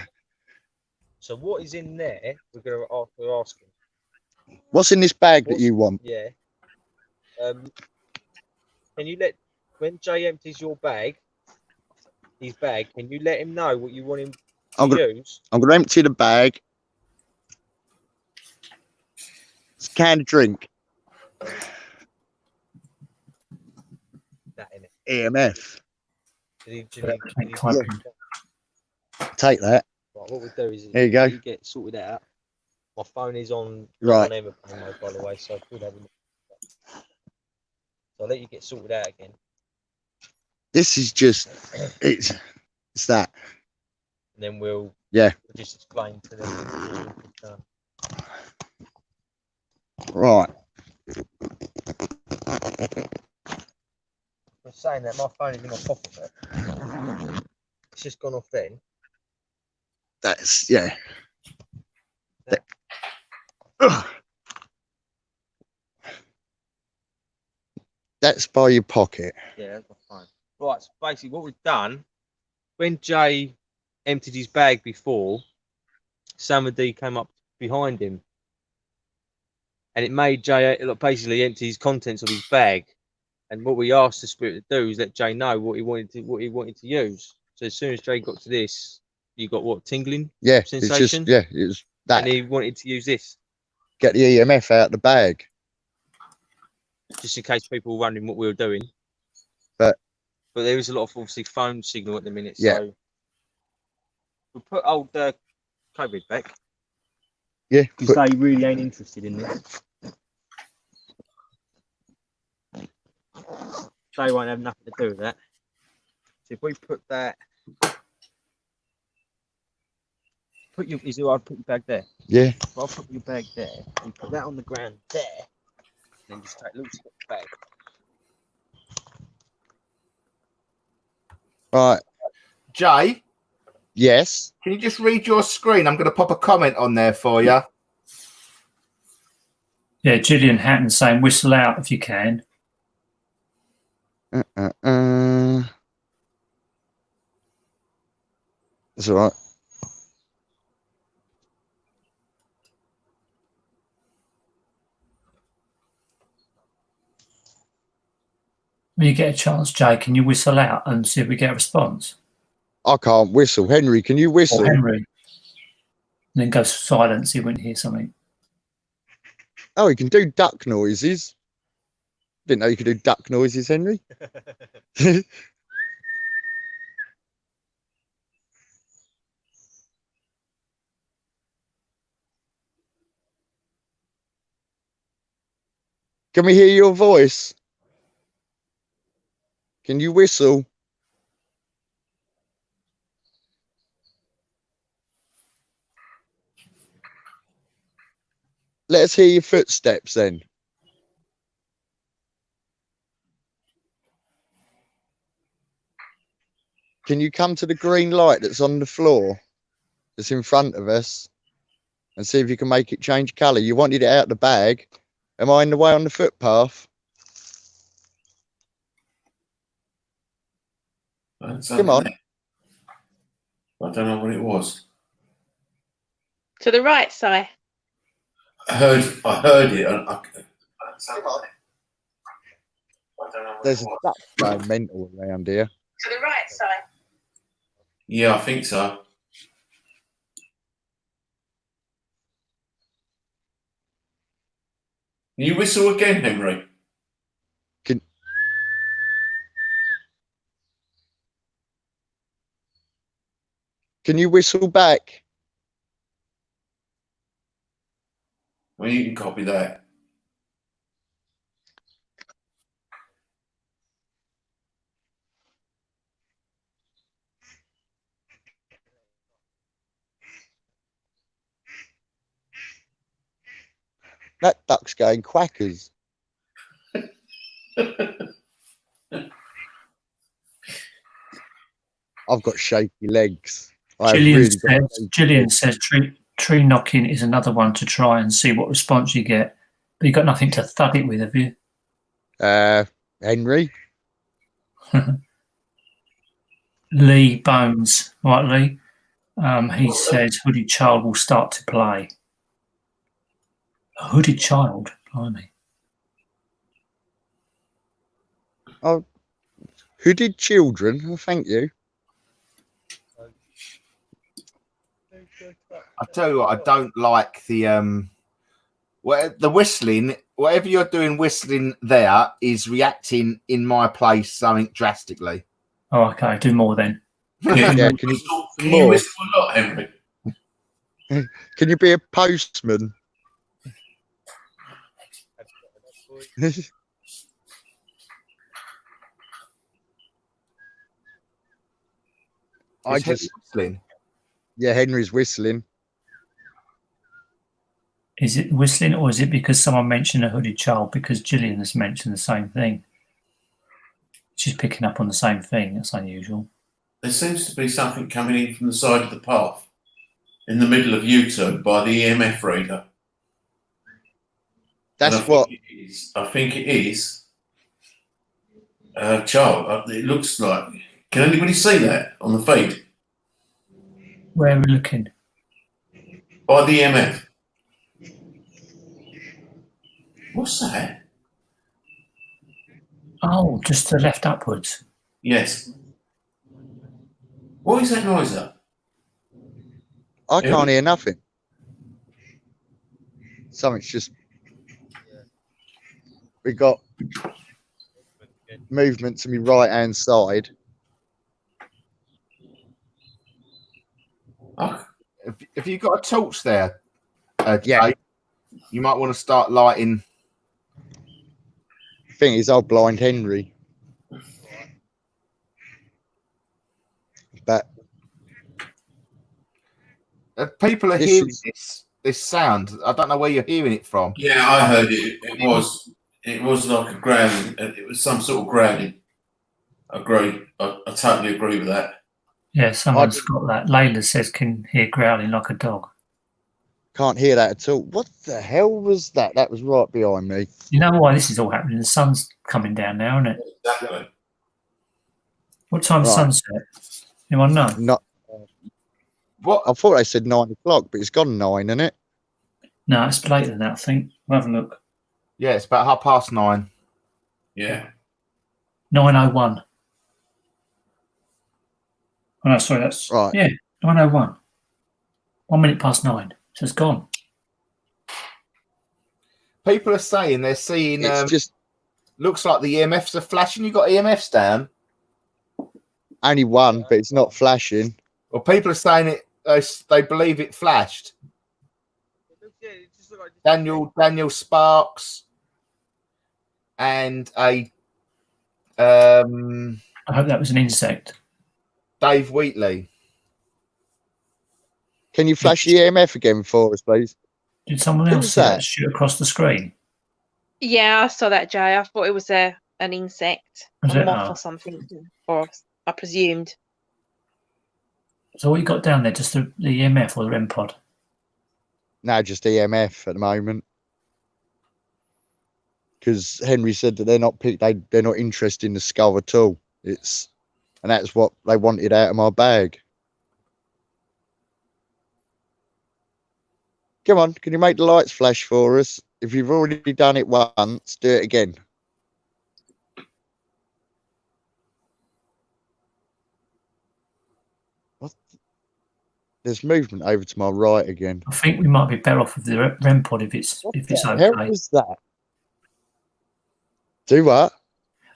So what is in there? We're asking What's in this bag that you want? Yeah. Can you when Jay empties your his bag, can you let him know what you want him to use? I'm going to empty the bag. It's a can of drink. That in it. EMF. Yeah. Take that. Right, what we'll do is there you go. You get sorted out. My phone is on airplane mode, by the way, so I could have a So I'll let you get sorted out again. This is just it's that. And then we'll just explain to them. Right. I'm saying that my phone is in my pocket. It's just gone off then. That's That's by your pocket. Yeah, that's my phone. Right, so basically what we've done, when Jay emptied his bag before, somebody came up behind him. And it made Jay basically empty his contents of his bag. And what we asked the spirit to do is let Jay know what he wanted to use. So as soon as Jay got to this, you got what, tingling? Yeah, sensation? It was that. And he wanted to use this. Get the EMF out of the bag. Just in case people were wondering what we were doing. But there was a lot of obviously phone signal at the minute. Yeah. So we'll put old COVID back. Yeah. Because they really ain't interested in this. They won't have nothing to do with that. So if we put that, is it I'll put your bag there? Yeah. I'll put your bag there and put that on the ground there. And then just take a little step back. Right. Jay? Yes. Can you just read your screen? I'm going to pop a comment on there for you. Yeah, Gillian Hatton saying whistle out if you can. That's all right. When you get a chance, Jay, can you whistle out and see if we get a response? I can't whistle. Henry, can you whistle? Or Henry. And then go silent so you wouldn't hear something. Oh, you can do duck noises. Didn't know you could do duck noises, Henry. Can we hear your voice? Can you whistle? Let us hear your footsteps then. Can you come to the green light that's on the floor, that's in front of us, and see if you can make it change colour? You wanted it out the bag. Am I in the way on the footpath? Come on. I don't know what it was. To the right side. I heard it. Come on. There's a duck going mental around here. To the right side. Yeah, I think so. Can you whistle again, Henry? Can you whistle back? Well, you can copy that. That duck's going quackers. I've got shaky legs. Gillian says tree knocking is another one to try and see what response you get. But you've got nothing to thud it with, have you? Henry? Lee Bones, right, Lee? He says Hooded Child will start to play. A hooded child, blimey. Oh, hooded children. Oh, thank you. I tell you what, I don't like the whistling. Whatever you're doing whistling there is reacting in my place something drastically. Oh, okay. Do more then. Yeah, Yeah, can you whistle a lot, Henry? Can you be a postman? I just whistling. Yeah, Henry's whistling. Is it whistling, or is it because someone mentioned a hooded child? Because Gillian has mentioned the same thing. She's picking up on the same thing. That's unusual. There seems to be something coming in from the side of the path in the middle of U-turn by the EMF reader. That's what I think it is a child. It looks like. Can anybody see that on the feed? Where are we looking? By the EMF. What's that? Oh, just to left upwards. Yes. What is that noise at? I can't hear nothing. Something's just. We got movement to my right hand side. Oh. If you've got a torch there, Yeah. Jay, you might want to start lighting. Thing is, I'll blind Henry. But People are hearing this sound. I don't know where you're hearing it from. Yeah, I heard it. It was like a growling. It was some sort of growling. Agree. I totally agree with that. Yeah, someone's got that. Layla says can hear growling like a dog. Can't hear that at all. What the hell was that? That was right behind me. You know why this is all happening? The sun's coming down now, isn't it? Exactly. What time's sunset? Anyone know? Not. What? I thought they said 9 o'clock, but it's gone 9, isn't it? No, it's later than that, I think. We'll have a look. Yeah, it's about 9:30. Yeah. 9:01. Oh, no, sorry, that's right. Yeah, 9:01. 1 minute past 9. So it's gone. People are saying they're seeing. It's just looks like the EMFs are flashing. You got EMFs down? Only one, but it's not flashing. Well, people are saying it. They believe it flashed. Daniel Sparks and a. I hope that was an insect. Dave Wheatley. Can you flash the EMF again for us, please? Did someone else see that shoot across the screen? Yeah, I saw that, Jay. I thought it was an insect, a moth Oh. or something, or I presumed. So what you got down there? Just the EMF or the REM pod? No, just EMF at the moment. Because Henry said that they're not interested in the skull at all. And that's what they wanted out of my bag. Come on, can you make the lights flash for us? If you've already done it once, do it again. What? There's movement over to my right again. I think we might be better off with the REM pod if it's okay. How was that? Do what?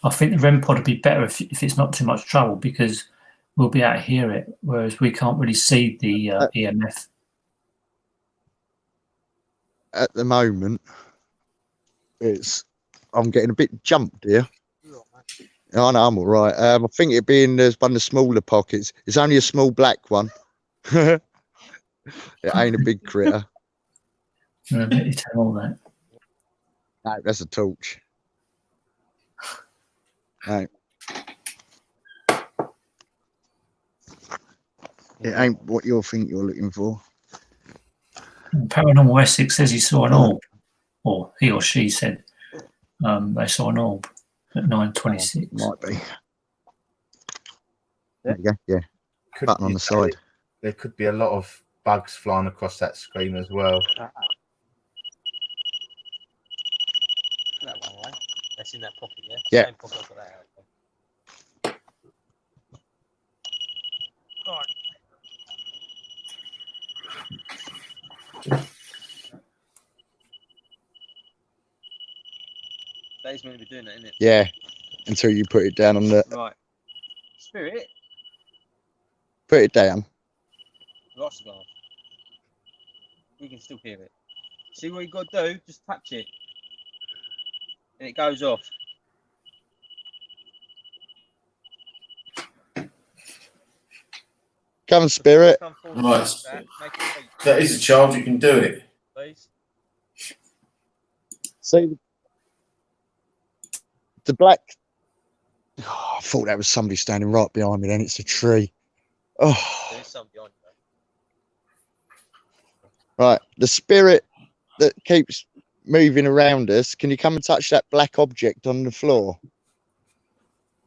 I think the REM pod would be better if it's not too much trouble, because we'll be able to hear it, whereas we can't really see the EMF. At the moment, I'm getting a bit jumped here. Oh, no, I'm all right. I think it'd be in one of the smaller pockets. It's only a small black one. It ain't a big critter. I'll let you tell all that. No, that's a torch. No. It ain't what you think you're looking for. Paranormal Essex says he saw an orb, or he or she said they saw an orb at 9:26. Might be. There you go. Yeah. Button on the side. There could be a lot of bugs flying across that screen as well. That's in that pocket, yeah? Yeah. Same pocket, I've got that out. Right. Dave's meant to be doing that, isn't it? Yeah. Until you put it down on the. Right. Spirit. Put it down. Lots of laugh. You can still hear it. See what you got to do? Just touch it. And it goes off. Come on, Spirit. Come forward. Right. Make it beat, That is a child. You can do it. please. See the black. Oh, I thought that was somebody standing right behind me. Then it's a tree. Oh, There is some behind you. right. The spirit that keeps moving around us. Can you come and touch that black object on the floor?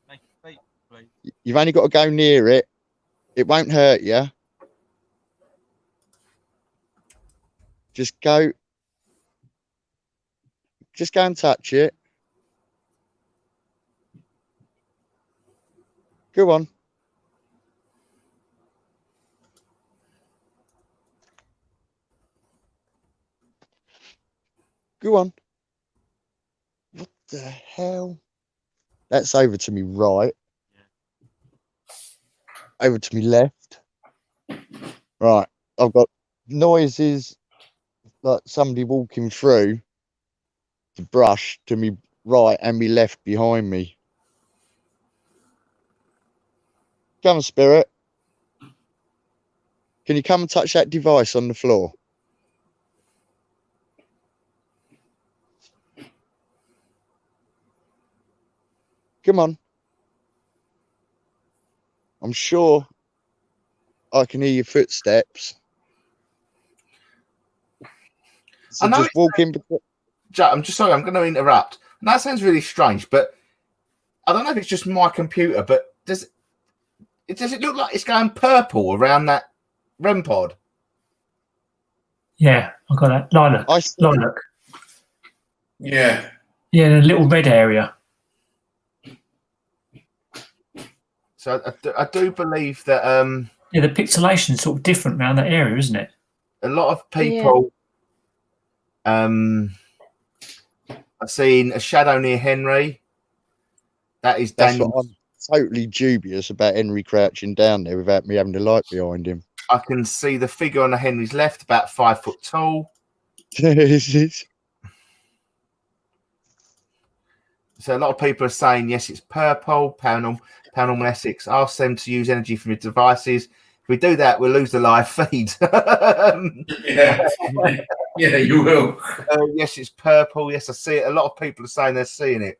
Make it beat, please. You've only got to go near it. It won't hurt you. Just go. Just go and touch it. Go on. Go on. What the hell? That's over to me right. Over to me left. Right. I've got noises like somebody walking through the brush to me right and me left behind me. Come on, Spirit. Can you come and touch that device on the floor? Come on. I'm sure I can hear your footsteps. So I know just walk in between. Jack, I'm just sorry, I'm going to interrupt. And that sounds really strange, but I don't know if it's just my computer, but does it look like it's going purple around that REM pod? Yeah, I've got that. Lilac. Lilac. Yeah. Yeah, the little red area. So I do believe that Yeah, the pixelation's sort of different around that area, isn't it? a lot of people are seeing a shadow near Henry. That's Daniel. What I'm totally dubious about Henry crouching down there without me having the light behind him. I can see the figure on Henry's left, about 5 foot tall. So a lot of people are saying, yes, it's purple. Paranormal Essex. Ask them to use energy from your devices. If we do that, we'll lose the live feed. Yeah, you will. Yes, it's purple. Yes, I see it. A lot of people are saying they're seeing it.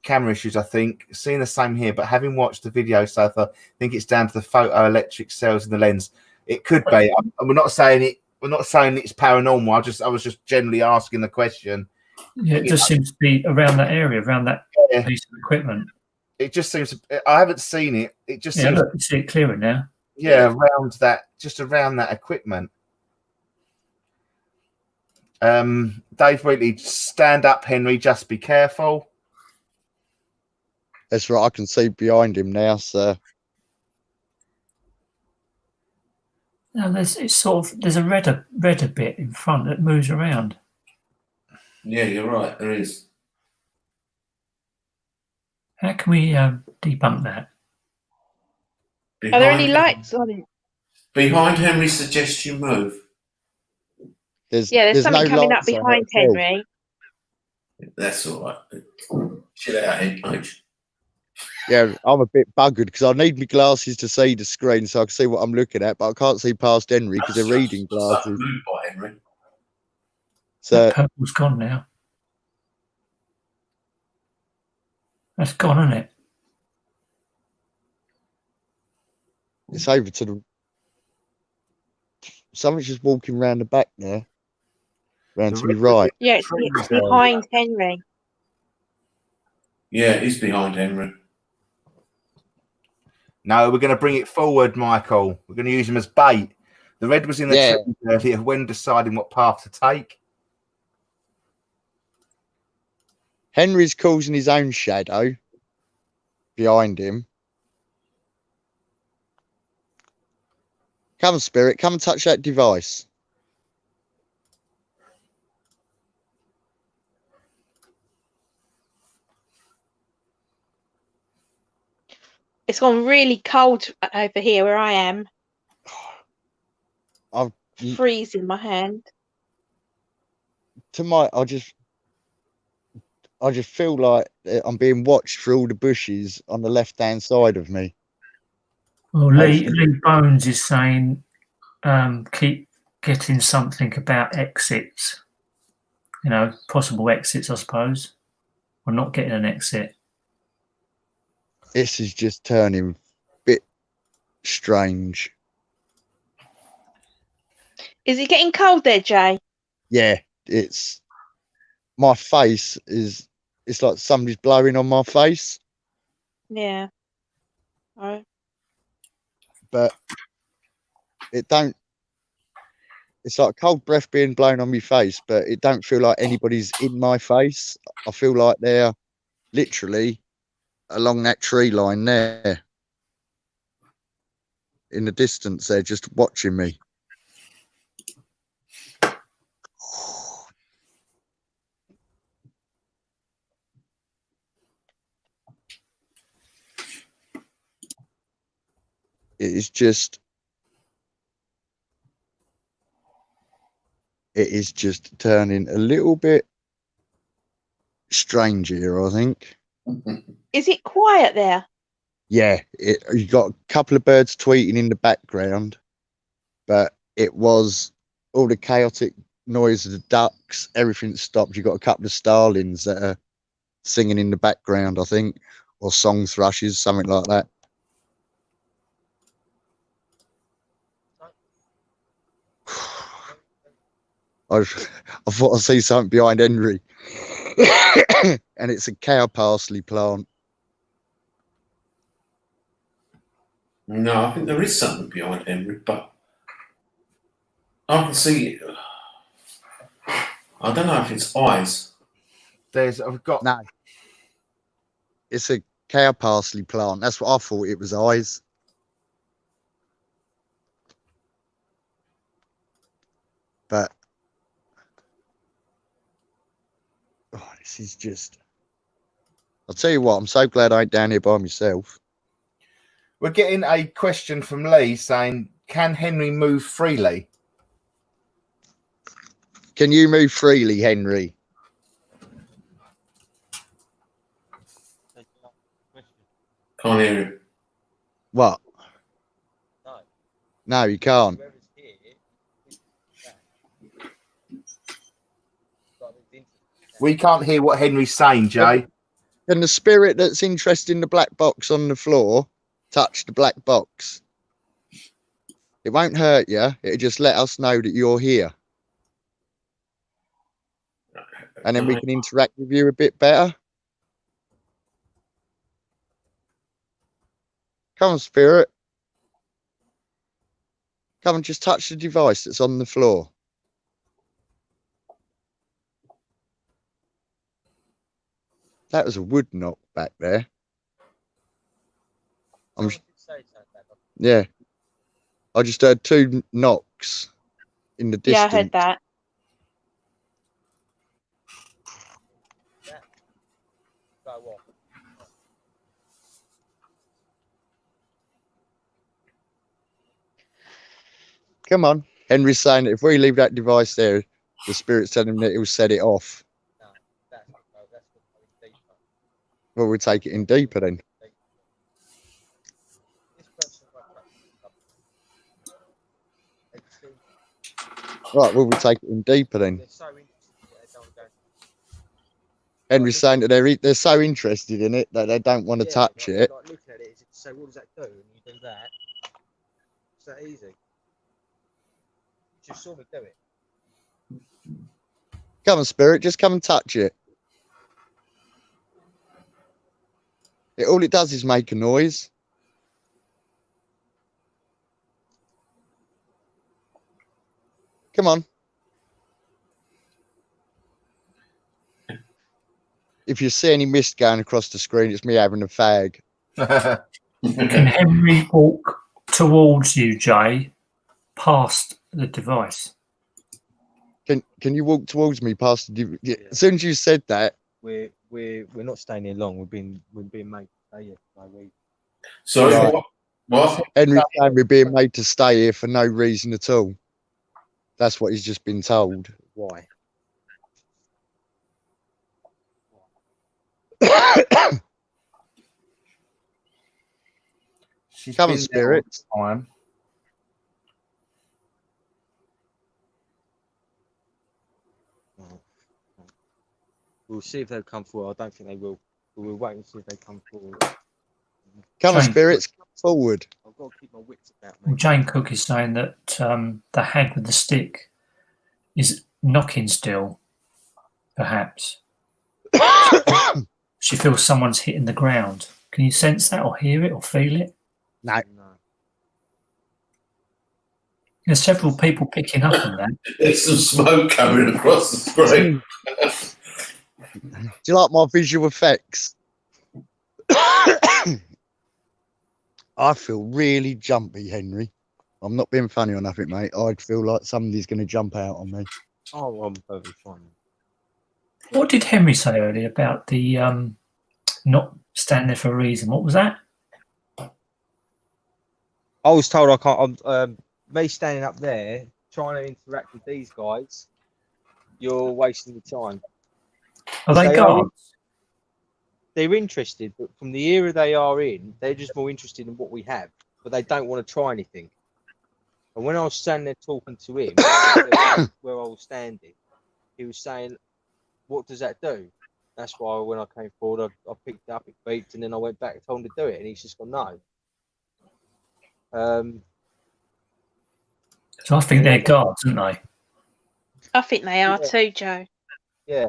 Camera issues, I think. Seeing the same here, but having watched the video so far, I think it's down to the photoelectric cells in the lens. It could be. We're not saying it. We're not saying it's paranormal. I was just generally asking the question. Yeah, it just seems to be around that area, around that piece of equipment. It just seems. I haven't seen it. It just seems. Look, you see it clearer now. Yeah, around that equipment. Dave Wheatley, stand up, Henry. Just be careful. That's right. I can see behind him now, sir. No, there's a redder bit in front that moves around. Yeah, you're right. There is. How can we debunk that? Are there any lights on it? Behind Henry suggests you move. There's something no coming up lights on behind it at all. Henry. That's all right. Chill out, H. Yeah, I'm a bit buggered because I need my glasses to see the screen so I can see what I'm looking at, but I can't see past Henry because they're reading glasses. Moved by Henry. So That purple's gone now. That's gone, isn't it? it's over to the. Something's just walking around the back there. Round to me right. Yeah, it's behind Henry. Yeah, he's behind Henry. No, we're going to bring it forward, Michael. We're going to use him as bait. The red was in the tree earlier when deciding what path to take. Henry's causing his own shadow behind him. Come, Spirit, come and touch that device. It's gone really cold over here where I am. I've freezing my hand. I just feel like I'm being watched through all the bushes on the left-hand side of me. Well, Lee Bones is saying keep getting something about exits. You know, possible exits, I suppose. Or not getting an exit. This is just turning a bit strange. Is it getting cold there, Jay? Yeah, my face it's like somebody's blowing on my face. Yeah. All right. But it's like cold breath being blown on my face, but it don't feel like anybody's in my face. I feel like they're literally along that tree line there. In the distance, they're just watching me. It is just turning a little bit strange here, I think. Is it quiet there? Yeah, you got a couple of birds tweeting in the background, but it was all the chaotic noise of the ducks, everything stopped. You got a couple of starlings that are singing in the background, I think, or song thrushes, something like that. I thought I see something behind Henry, and it's a cow parsley plant. No, I think there is something behind Henry, but I can see. I don't know if it's eyes. No. It's a cow parsley plant. That's what I thought it was eyes. But this is just. I'll tell you what. I'm so glad I ain't down here by myself. We're getting a question from Lee saying, "Can Henry move freely?" Can you move freely, Henry? Can't hear it. What? No, you can't. We can't hear what Henry's saying, Jay. Can the spirit that's interested in the black box on the floor touch the black box? It won't hurt you. It'll just let us know that you're here. And then we can interact with you a bit better. Come on, spirit. Come and just touch the device that's on the floor. That was a wood knock back there. Yeah. I just heard 2 knocks in the distance. Yeah, I heard that. Come on. Henry's saying that if we leave that device there, the spirit's telling him that he'll set it off. Well, we'll take it in deeper then. Right, well, we'll take it in deeper then. Henry's saying that they're so interested in it that they don't want to touch it. Like looking at it, so what does that do? And you do that. It's that easy. You just saw me do it. Come on, spirit, just come and touch it. All it does is make a noise. Come on. If you see any mist going across the screen, it's me having a fag. Can Henry walk towards you, Jay, past the device? Can you walk towards me past the? Yeah. As soon as you said that, We're not staying here long. We're being made to stay here for no reason. Sorry, Right. what? Henry's saying we're being made to stay here for no reason at all. That's what he's just been told. Why? She's Come on, been there all spirits. the time. We'll see if they'll come forward. I don't think they will. But we'll wait and see if they come forward. Come on, Jane. spirits, come forward. I've got to keep my wits about me. Well, Jane Cook is saying that the hag with the stick is knocking still, perhaps. She feels someone's hitting the ground. Can you sense that or hear it or feel it? No. There's several people picking up on that. There's some smoke coming across the screen. Do you like my visual effects? I feel really jumpy, Henry. I'm not being funny or nothing, mate. I'd feel like somebody's going to jump out on me. Oh, I'm perfectly fine. What did Henry say earlier about the not standing there for a reason? What was that? I was told I can't. Me standing up there trying to interact with these guys, you're wasting your time. Are they guards? They're interested, but from the era they are in, they're just more interested in what we have, but they don't want to try anything. And when I was standing there talking to him, where I was standing, he was saying, "What does that do?" That's why when I came forward, I picked it up, it beeped, and then I went back and told him to do it, and he's just gone, "No." So I think they're guards, aren't they? I think they are too, Joe. Yeah.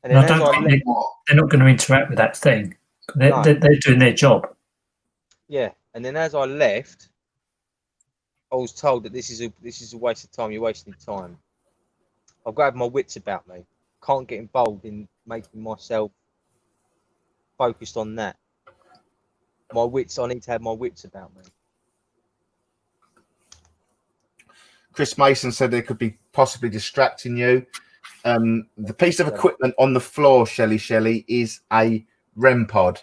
And And then I don't think they're not going to interact with that thing. They're doing their job. Yeah, and then as I left, I was told that this is a waste of time. You're wasting time. I've got to have my wits about me. Can't get involved in making myself focused on that. My wits. I need to have my wits about me. Chris Mason said they could be possibly distracting you. The piece of equipment on the floor, Shelley, is a REM pod.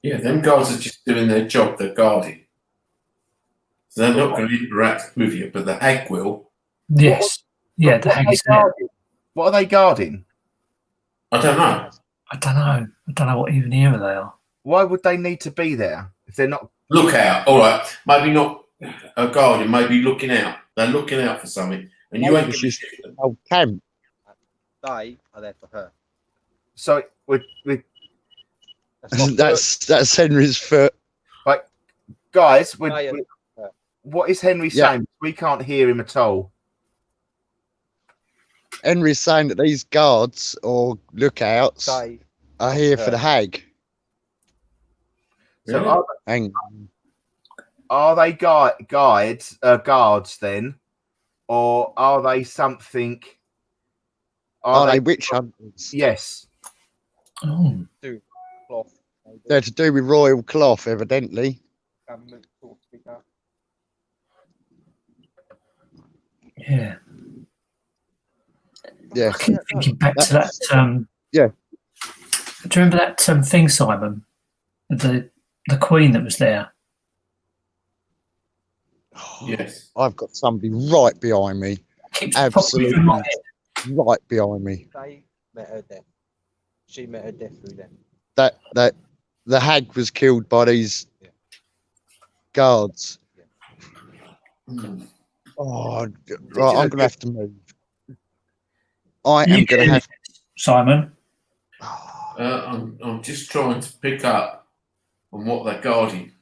Yeah, them guards are just doing their job. They're guarding. So they're not going to interact with you, but the hag will. Yes. Yeah, the hag is there. What are they guarding? I don't know. I don't know. I don't know what even era they are. Why would they need to be there if they're not? Look out. All right. Maybe not a guardian, maybe looking out. They're looking out for something. And you ain't going to shoot them. Oh, camp. They are there for her. So with That's Henry's foot. like guys, what is Henry saying? We can't hear him at all. Henry's saying that these guards or lookouts are here for the hag. So really? Are they guards then, or are they something? Are they witch hunters? Yes. Oh. They're to do with royal cloth, evidently. Yeah. Yeah. I keep thinking back to that. Yeah. Do you remember that thing, Simon? The Queen that was there. Yes. I've got somebody right behind me. Absolutely right behind me. They met her death. She met her death through them. That the hag was killed by these guards. Oh, right, I'm gonna have to move. I am gonna have Simon. I'm just trying to pick up on what they're guarding.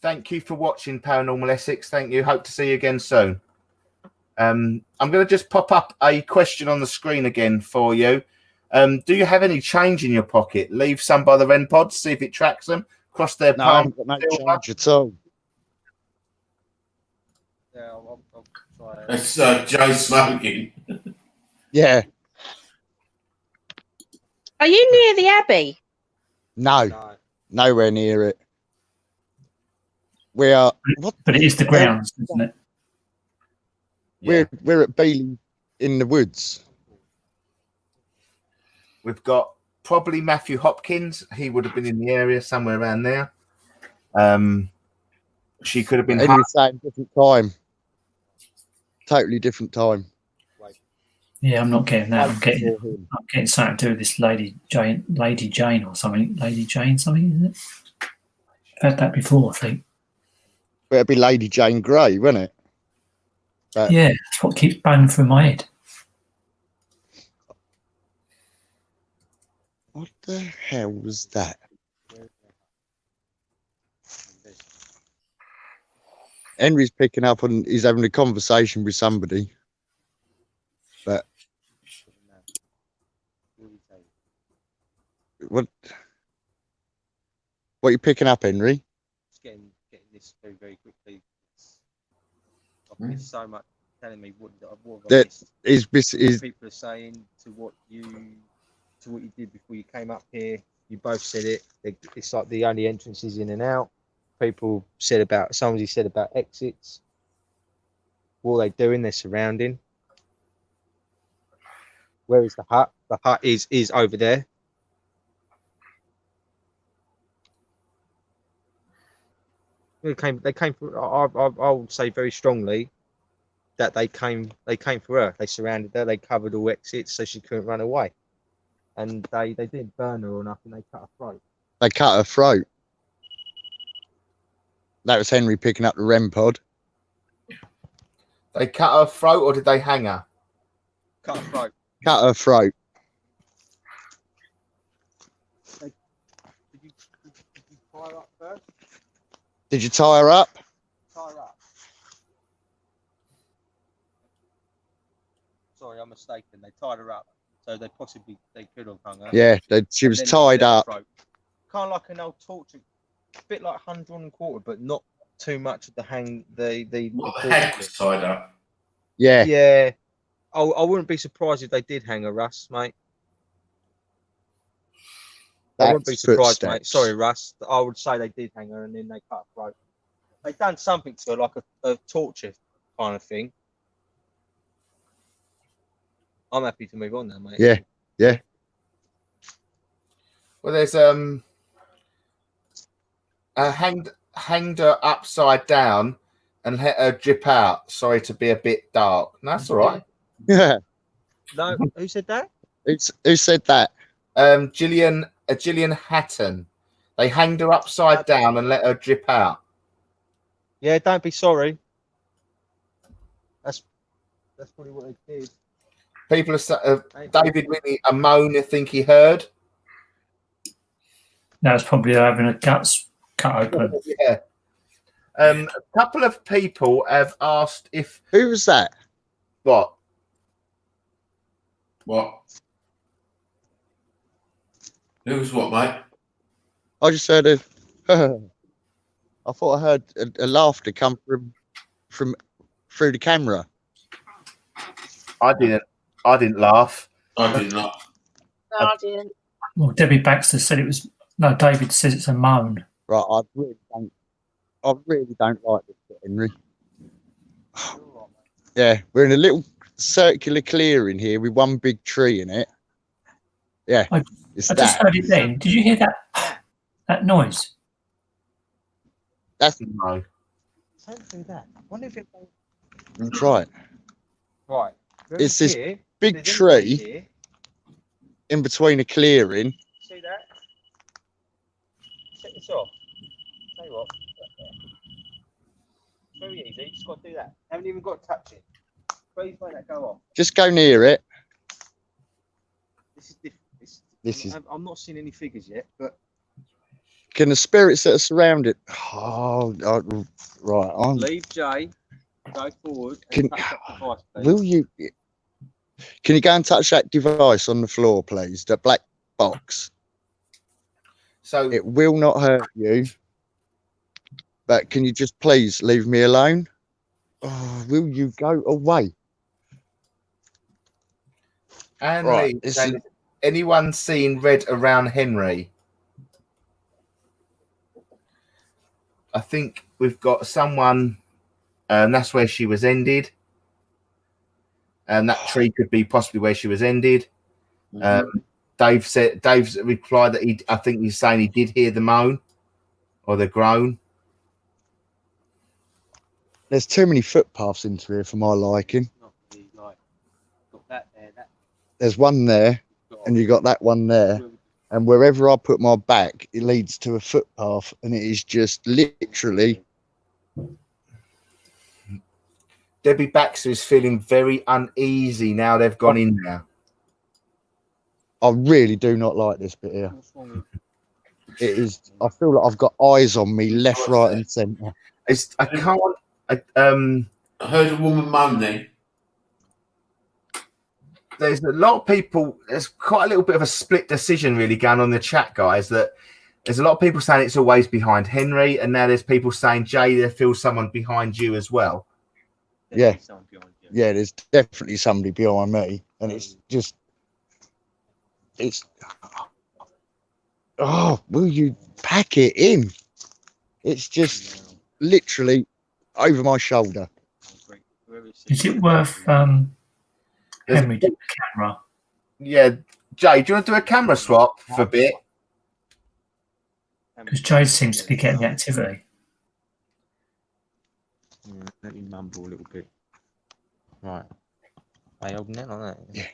Thank you for watching Paranormal Essex. Thank you. Hope to see you again soon. I'm going to just pop up a question on the screen again for you. Do you have any change in your pocket? Leave some by the REM pods, see if it tracks them. Cross their palm. I haven't got no change at all. Yeah, I'll try. That's Jay smoking. Yeah. Are you near the Abbey? No. Nowhere near it. We are. What? But it is the grounds, isn't it? Yeah. We're at Beeley in the woods. We've got probably Matthew Hopkins. He would have been in the area somewhere around there. She could have been. Henry saying different time. Totally different time. Yeah, I'm not getting that. I'm getting something to do with this Lady Jane or something. Lady Jane something, isn't it? I've had that before, I think. But it'd be Lady Jane Grey, wouldn't it? But yeah, that's what keeps banging through my head. what the hell was that? Henry's picking up on. He's having a conversation with somebody. But what are you picking up, Henry? Just getting this through very quickly. I've missed so much telling me what I missed. People are saying to what you did before you came up here. You both said it. It's like the only entrances in and out. People said about somebody said about exits. What are they doing? They're surrounding. Where is the hut? The hut is over there. They came for. I would say very strongly that they came for her. They surrounded her. They covered all exits so she couldn't run away. And they didn't burn her or nothing. They cut her throat. They cut her throat. That was Henry picking up the REM pod. They cut her throat, or did they hang her? Cut her throat. Cut her throat. Did you tie her up first? Did you tie her up? Tie her up. Sorry, I'm mistaken. They tied her up, so they could have hung her. Yeah, she was tied up. Kind of like an old torture, a bit like 100 and quarter, but not too much of the hang. The head was tied up. Yeah. Yeah. I wouldn't be surprised if they did hang her, Russ, mate. I wouldn't be surprised, mate. Sorry, Russ. I would say they did hang her and then they cut her throat. They've done something to her, like a torture kind of thing. I'm happy to move on now, mate. Yeah, yeah. Well, there's hanged her upside down and let her drip out. Sorry to be a bit dark. No, that's all right. Yeah. No, who said that? Who said that? Gillian Hatton. They hanged her upside down and let her drip out. Yeah, don't be sorry. That's probably what they did. People are David Whitney, a moan I think he heard. That's probably having a guts cut open. Yeah. A couple of people have asked if. Who was that? What? Who's what, mate? I just heard I thought I heard a laughter come from through the camera. I didn't laugh. I did not. No, I didn't. Well, Debbie Baxter said it was. No, David says it's a moan. Right, I really don't like this bit, Henry. Yeah, we're in a little circular clearing here with one big tree in it. Yeah, I just heard it then. Did you hear that noise? That's no. Don't do that. Wonder if right. Right. It's this big tree in between a clearing. See that? Set this off. Tell you what. It's very easy. You just got to do that. Haven't even got to touch it. Please make that go off. Just go near it. This is different. I'm not seeing any figures yet, but can the spirits that are surrounded? Right. Leave Jay. Go forward. And touch that device, please. Will you? Can you go and touch that device on the floor, please? The black box. So it will not hurt you. But can you just please leave me alone? Oh, will you go away? And Right, Lee, saying, anyone seen red around Henry? I think we've got someone, and that's where she was ended. And that tree could be possibly where she was ended. Dave's replied that I think he's saying he did hear the moan or the groan. There's too many footpaths into here for my liking. There's one there, and you got that one there. And wherever I put my back, it leads to a footpath, and it is just literally. Debbie Baxter is feeling very uneasy now they've gone in there. I really do not like this bit here. It is. I feel like I've got eyes on me, left, right, and centre. I can't. I heard a woman moaning. There's a lot of people. There's quite a little bit of a split decision really going on in the chat, guys. That there's a lot of people saying it's always behind Henry, and now there's people saying Jay, there feels someone behind you as well. Yeah, yeah. There's definitely somebody behind me, and it's just. It's. Oh, will you pack it in? It's just literally over my shoulder. Is it worth Henry doing the camera? Yeah, Jay, do you want to do a camera swap for a bit? Because Jade seems to be getting the activity. Let me mumble a little bit. Right. Are you holding that like that? Yeah.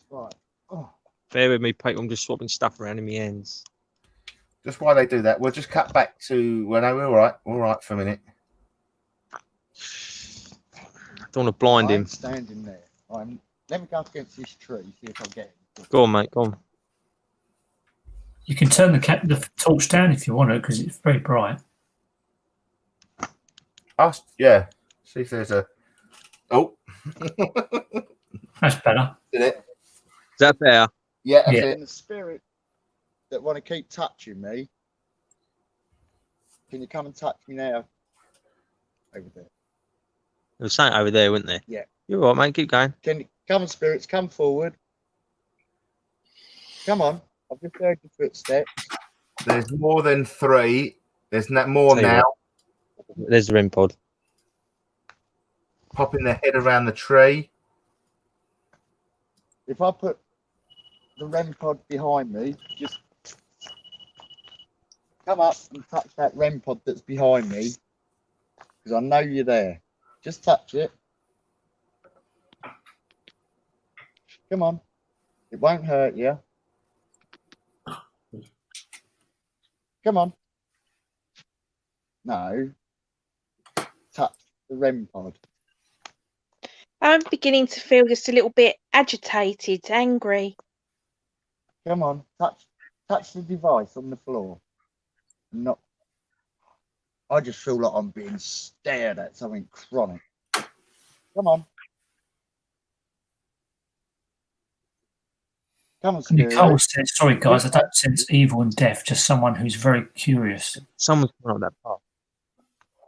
Right. Oh. Bear with me, Pete. I'm just swapping stuff around in my hands. Just while they do that, we'll just cut back to. Well, no, we're all right. All right for a minute. I don't want to blind him. Standing there. Let me go up against this tree, see if I get him. Go on, mate. Go on. You can turn the torch down if you want to, because it's very bright. Yeah. See if there's a. Oh. That's better. Did it? Is that fair? Yeah, that's Yeah. it. And the spirit that want to keep touching me, can you come and touch me now? Over there. There was something over there, wasn't there? Yeah. You're all right, mate. Keep going. Can you come on, spirits? Come forward. Come on. I've just heard your footsteps. There's more than 3. There's more Tell you now. There's the REM pod. Popping their head around the tree. If I put the REM pod behind me, just come up and touch that REM pod that's behind me, because I know you're there. Just touch it. Come on. It won't hurt you. Come on. No. Touch the REM pod. I'm beginning to feel just a little bit agitated, angry. Come on. Touch the device on the floor. Not. I just feel like I'm being stared at something chronic. Come on. Come on, Spirit. Nicole says, sorry guys, I don't sense evil and death, just someone who's very curious. Someone's coming up that path.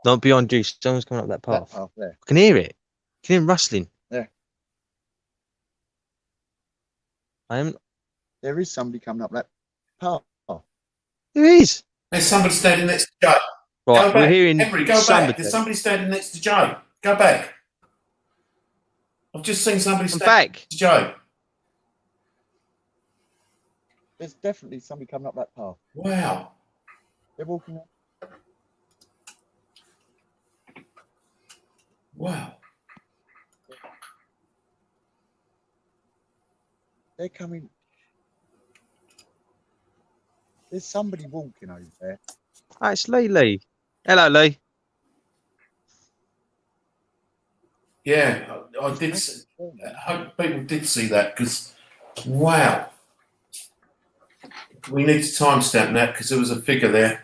Not beyond you. Someone's coming up that path. That path there. I can hear it. I can hear him rustling. Yeah. There is somebody coming up that path. There is. There's somebody standing next to Joe. Right, we're hearing Henry, go somebody. back. There's somebody standing next to Joe. Go back. I've just seen somebody standing back. next to Joe. There's definitely somebody coming up that path. Wow. They're walking up. Wow. They're coming. There's somebody walking over there. Oh, it's Lee. Hello, Lee. Yeah, I did. I hope people did see that because, wow. We need to timestamp that because there was a figure there.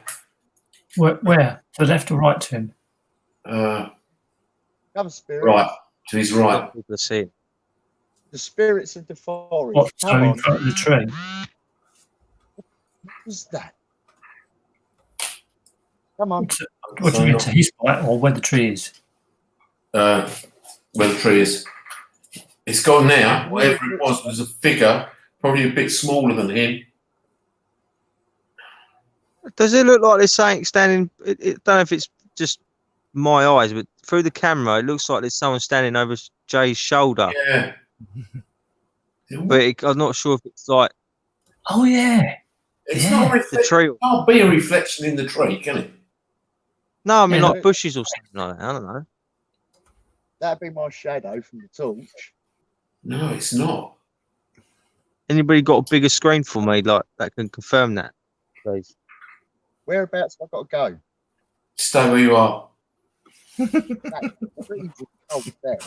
Where? To the left or right to him? Come, Spirit. Right, to his right. People are seeing. The spirits of the forest. What? So Come in on. front of the tree? What was that? Come on. What do you mean, to his right or where the tree is? Where the tree is. It's gone now. Whatever it was a figure, probably a bit smaller than him. Does it look like there's something standing? I don't know if it's just my eyes, but through the camera, it looks like there's someone standing over Jay's shoulder. Yeah. But I'm not sure if it's like. Oh yeah. It's not a reflection. The tree. It can't be a reflection in the tree, can it? No, I mean like bushes or something like that. I don't know. That'd be my shadow from the torch. No, it's not. Anybody got a bigger screen for me, like that can confirm that, please? Whereabouts have I got to go? Stay where you are. That's freezing cold there.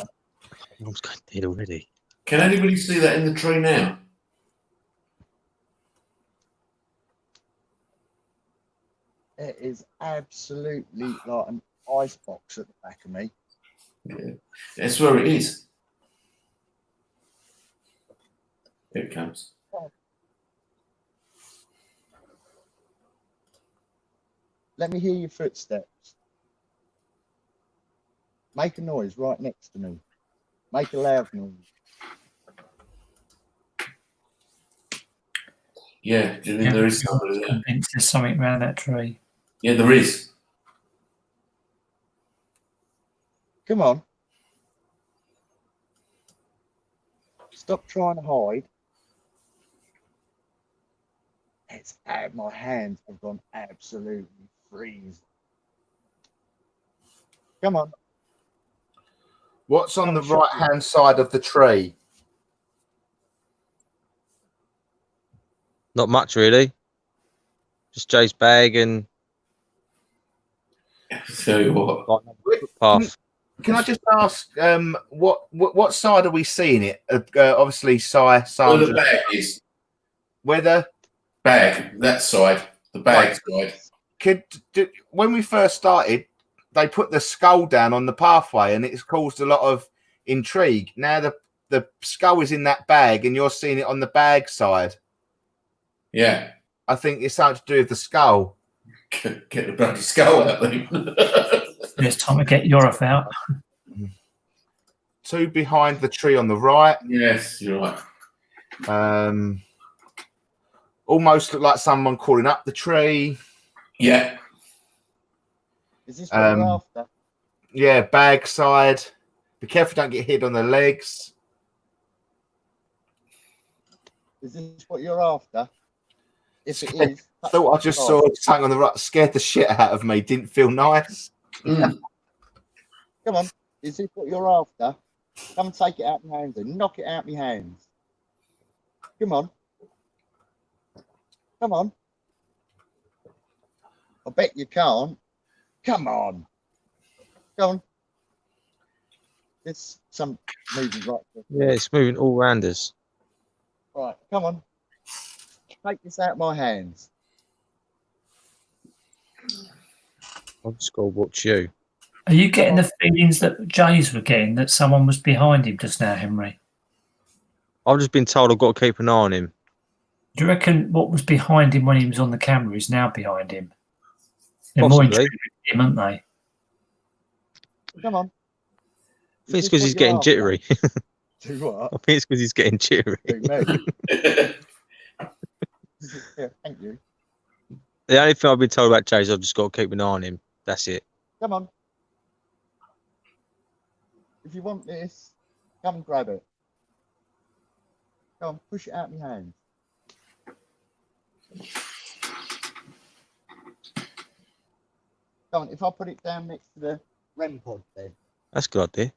I'm going dead already. Can anybody see that in the tree now? It is absolutely like an ice box at the back of me. Yeah. That's where it is. Here it comes. Let me hear your footsteps. Make a noise right next to me. Make a loud noise. Yeah, do you think there is somebody there? Convinced there's something around that tree. Yeah, there is. Come on. Stop trying to hide. It's out. My hands have gone absolutely freeze. Come on. What's on the right-hand side of the tree? Not much really. Just Jay's bag and Tell you what. like footpath. Can I just ask, what side are we seeing it? Obviously, Where Sandra. the bag is. Where the Bag, that side. The bag side. When we first started, they put the skull down on the pathway, and it's caused a lot of intrigue. Now the skull is in that bag, and you're seeing it on the bag side. Yeah. I think it's something to do with the skull. Get the bloody skull out then. It's time to get Yorif out. Two behind the tree on the right. Yes, you're right. Almost look like someone crawling up the tree. Yeah. Is this what you're after? Yeah, bag side. Be careful, don't get hit on the legs. Is this what you're after? If it is, I thought I just saw something on the right. Scared the shit out of me. Didn't feel nice. Mm. Come on. Is this what you're after? Come and take it out of my hands and knock it out of my hands. Come on. Come on. I bet you can't. Come on. Go on. It's some moving right. Yeah, it's moving all around us. Right, come on. Take this out of my hands. I've just got to watch you. Are you getting the feelings that Jays were getting that someone was behind him just now, Henry? I've just been told I've got to keep an eye on him. Do you reckon what was behind him when he was on the camera is now behind him? They're more Possibly. intrigued with him, aren't they? Come on. I think it's because he's getting jittery. Do what? I think it's because he's getting jittery. Do me. Yeah, thank you. The only thing I've been told about Jay is I've just got to keep an eye on him. That's it. Come on. If you want this, come and grab it. Come on, push it out of my hands. Come on, if I put it down next to the REM pod then. That's a good idea.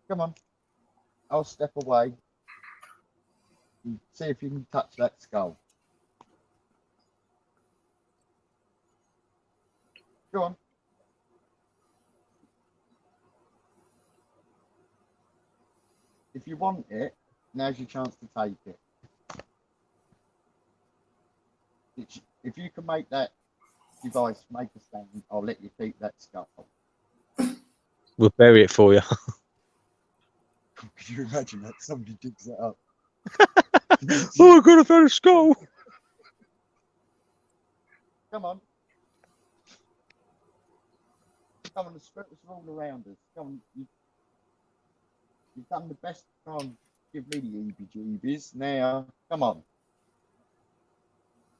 Come on. I'll step away and see if you can touch that skull. Go on. If you want it, now's your chance to take it. If you can make that device make a sound, I'll let you keep that skull. We'll bury it for you. Could you imagine that somebody digs that up? Oh, I've got a found a skull. Come on. Come on, the spirits are all around us. Come on, You've done the best to try and give me the heebie-jeebies. Now, come on.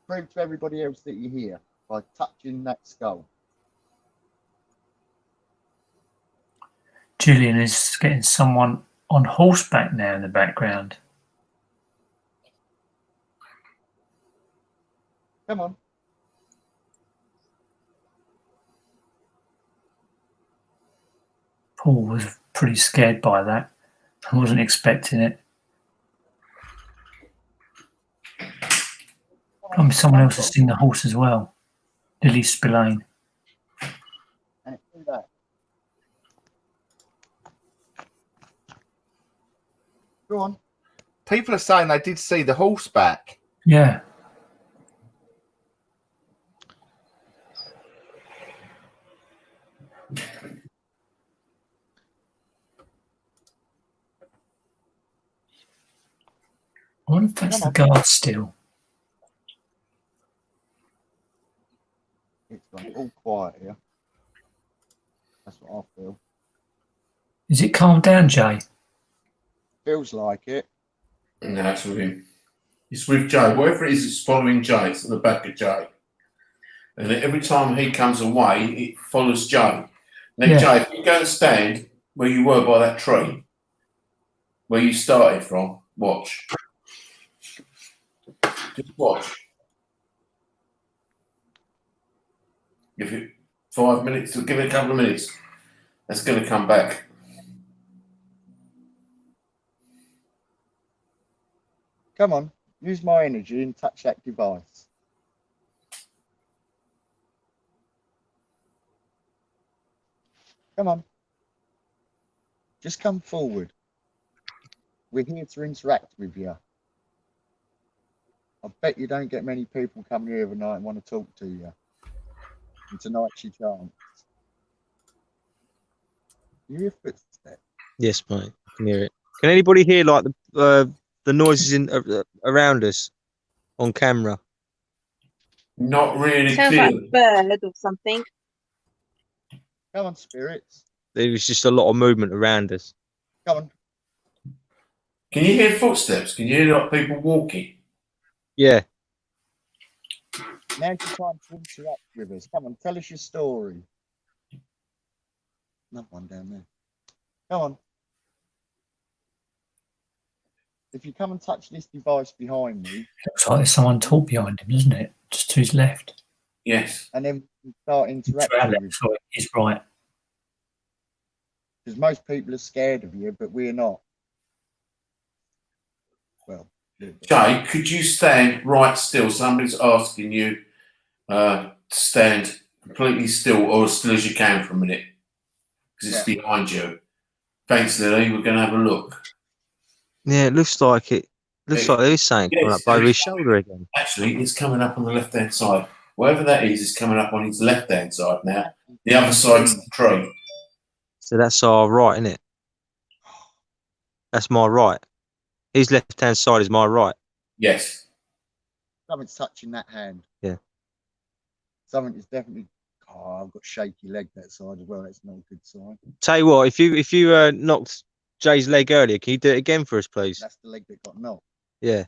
Prove to everybody else that you're here by touching that skull. Julian is getting someone on horseback now in the background. Come on. Paul was pretty scared by that. I wasn't expecting it. Someone else has seen the horse as well. Lily Spillane. And do that. Go on. People are saying they did see the horseback. Yeah. I wonder if that's the guard still. It's gone all quiet here. That's what I feel. Is it calmed down, Jay? Feels like it. No, it's with him. It's with Jay. Whatever it is, it's following Jay. It's at the back of Jay. And every time he comes away, it follows Jay. Now, Yeah. Jay, if you go and stand where you were by that tree, where you started from, watch. Just watch. Give it 5 minutes, give it a couple of minutes. That's going to come back. Come on. Use my energy and touch that device. Come on. Just come forward. We're here to interact with you. I bet you don't get many people come here every night and want to talk to you. And tonight's your chance. You hear footsteps? Yes, mate. I can hear it. Can anybody hear like the noises in around us on camera? Not really Sounds clear. like a bird or something. Come on, spirits. There was just a lot of movement around us. Come on. Can you hear footsteps? Can you hear like people walking? Yeah. Now's your time to interact with us. Come on, tell us your story. Another one down there. Come on. If you come and touch this device behind me. Looks like there's someone tall behind him, doesn't it? Just to his left. Yes. And then we start interacting with you. Sorry, he's right. Because most people are scared of you, but we're not. Well, Jay, could you stand right still? Somebody's asking you to stand completely still or as still as you can for a minute. Because it's behind you. Thanks, Lily. We're going to have a look. Yeah, it looks like it. Looks like there is something coming up over his shoulder again. Actually, it's coming up on the left-hand side. Whatever that is coming up on his left-hand side now. The other side's the tree. So that's our right, isn't it? That's my right. His left-hand side is my right. Yes. Something's touching that hand. Yeah. Something is definitely. Oh, I've got shaky leg that side as well. That's not a good sign. Tell you what, if you knocked Jay's leg earlier, can you do it again for us, please? That's the leg that got knocked. Yeah.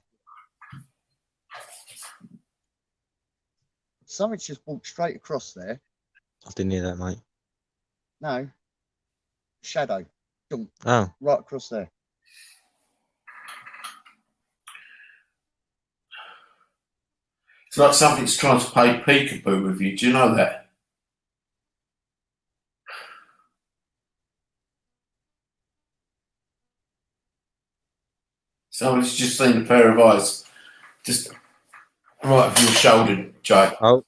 Something's just walked straight across there. I didn't hear that, mate. No. Shadow. Oh. Right across there. It's like something's trying to play peekaboo with you. Do you know that? Someone's just seen a pair of eyes just right over your shoulder, Jay. Oh.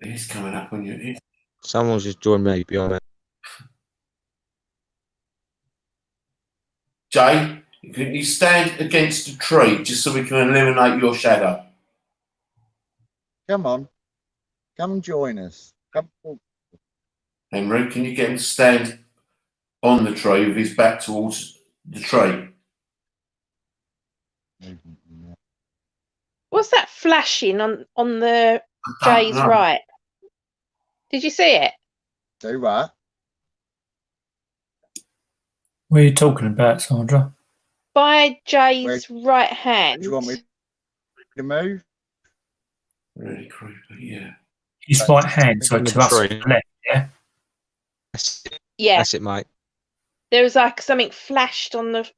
He's coming up on you. Someone's just joined me behind me. Jay, can you stand against a tree just so we can eliminate your shadow? Come on. Come and join us. Come forward. Henry, can you get him to stand on the tree with his back towards the tree? What's that flashing on the Jay's right? Did you see it? Do what? What are you talking about, Sandra? By Jay's right hand. Do you want me to move? Really creepy, yeah. His right hand, so On the to us tree. left, yeah? That's it, Yeah, that's it, mate. there was like something flashed on the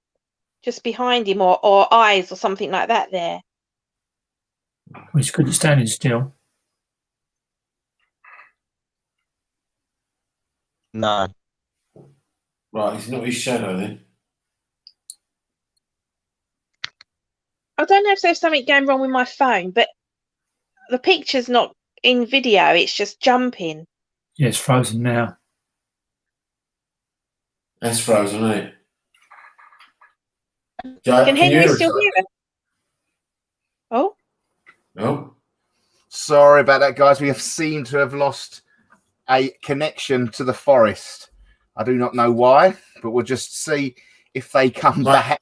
just behind him, or eyes or something like that there. Well, he's good at standing still. No. Right, he's not his shadow then. I don't know if there's something going wrong with my phone, but the picture's not in video, it's just jumping. Yeah, it's frozen now. That's frozen, isn't it? Jay, Can you Henry hear us, still Jay? hear us? Oh, No? Sorry about that, guys. We have seemed to have lost a connection to the forest. I do not know why, but we'll just see if they come Right. back.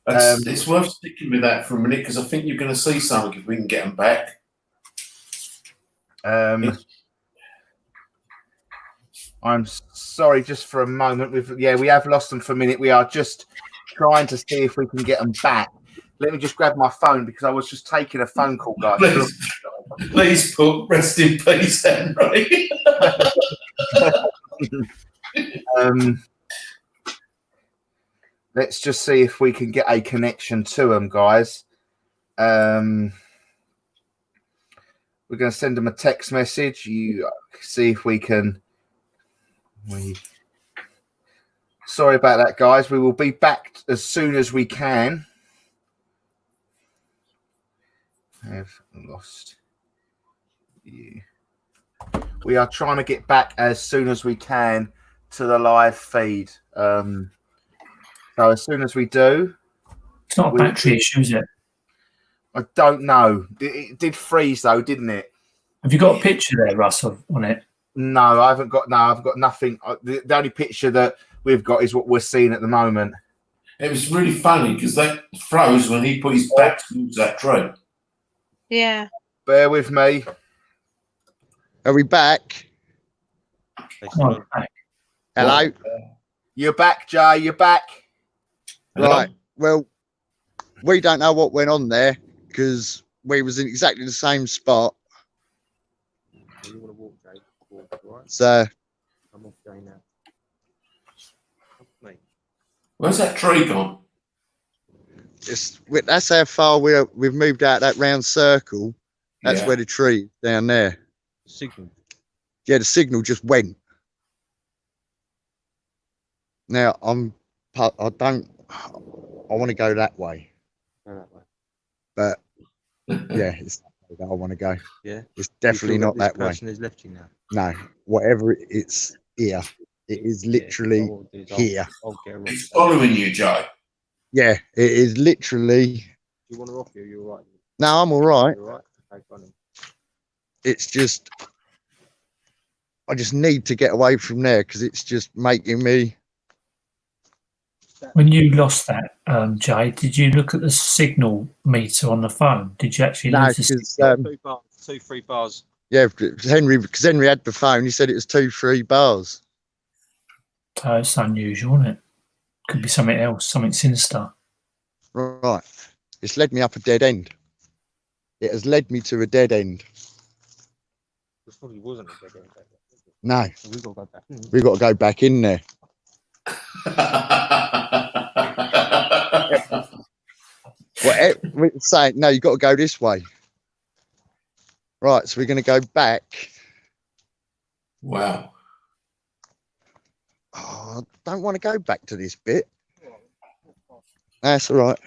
It's worth sticking with that for a minute because I think you're going to see something if we can get them back. I'm sorry, just for a moment. We have lost them for a minute. We are just trying to see if we can get them back. Let me just grab my phone because I was just taking a phone call, guys. Please put rest in peace, Henry. Let's just see if we can get a connection to them, guys. We're going to send them a text message. You see if we can. Sorry about that, guys. We will be back as soon as we can. I've lost you. We are trying to get back as soon as we can to the live feed. So as soon as we do, It's not a battery issue, is it? I don't know. It did freeze though, didn't it? Have you got a picture there, Russ, on it? No, I haven't got. No, I've got nothing. The only picture that we've got is what we're seeing at the moment. It was really funny because that froze when he put his back towards that tree. yeah. Bear with me. Are we back? Oh, back. Hello? You're back, Jay. You're back. Right. Well, we don't know what went on there because we was in exactly the same spot. You want to walk, Jay? Walk, right? So I'm off Jay now. Mate. Where's that tree gone? that's how far we've moved out that round circle. That's Yeah. where the tree is down there. Signal. Yeah, the signal just went. Now I want to go that way, Go that way. but yeah, it's that way that I want to go. Yeah. It's definitely You feel not this that way. person has left you now. No, whatever it's here, it is literally Yeah, what I'll do is here. I'll get a rock. It's following you, Joe. Yeah, it is literally. Do you want to rock you? You're right. No, I'm all right. You're right. Okay, funny. It's just, I just need to get away from there because it's just making me. When you lost that, Jay, did you look at the signal meter on the phone? Did you actually No, lose the because 2 bars, 2-3 bars. yeah, because Henry had the phone. He said it was 2-3 bars. signal? It's unusual, isn't it? Could be something else, something sinister. Right, it's led me up a dead end. It has led me to a dead end. This probably wasn't a dead end. No, So we've got to go back. we've got to go back in there. We're saying no, you've got to go this way. Right, so we're going to go back. Wow. Oh, I don't want to go back to this bit. That's all right.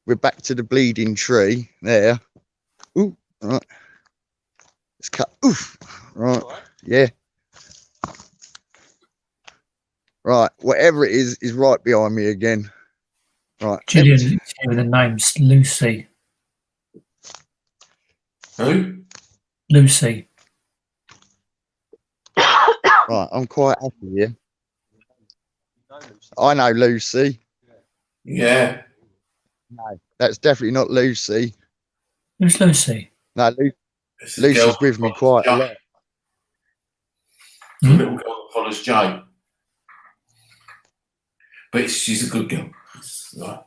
We're back to the bleeding tree there. Ooh, all right. Let's cut. Oof. Right. Yeah. Right. Whatever it is right behind me again. Right. Gillian is here, the name's Lucy. Who? Lucy. Right. I'm quite happy here. I know Lucy. Yeah. No, that's definitely not Lucy. Who's Lucy? No, It's a Lucy's girl with me that quite a follows lot. Jay. It's a little girl that follows Jay. But she's a good girl. It's right.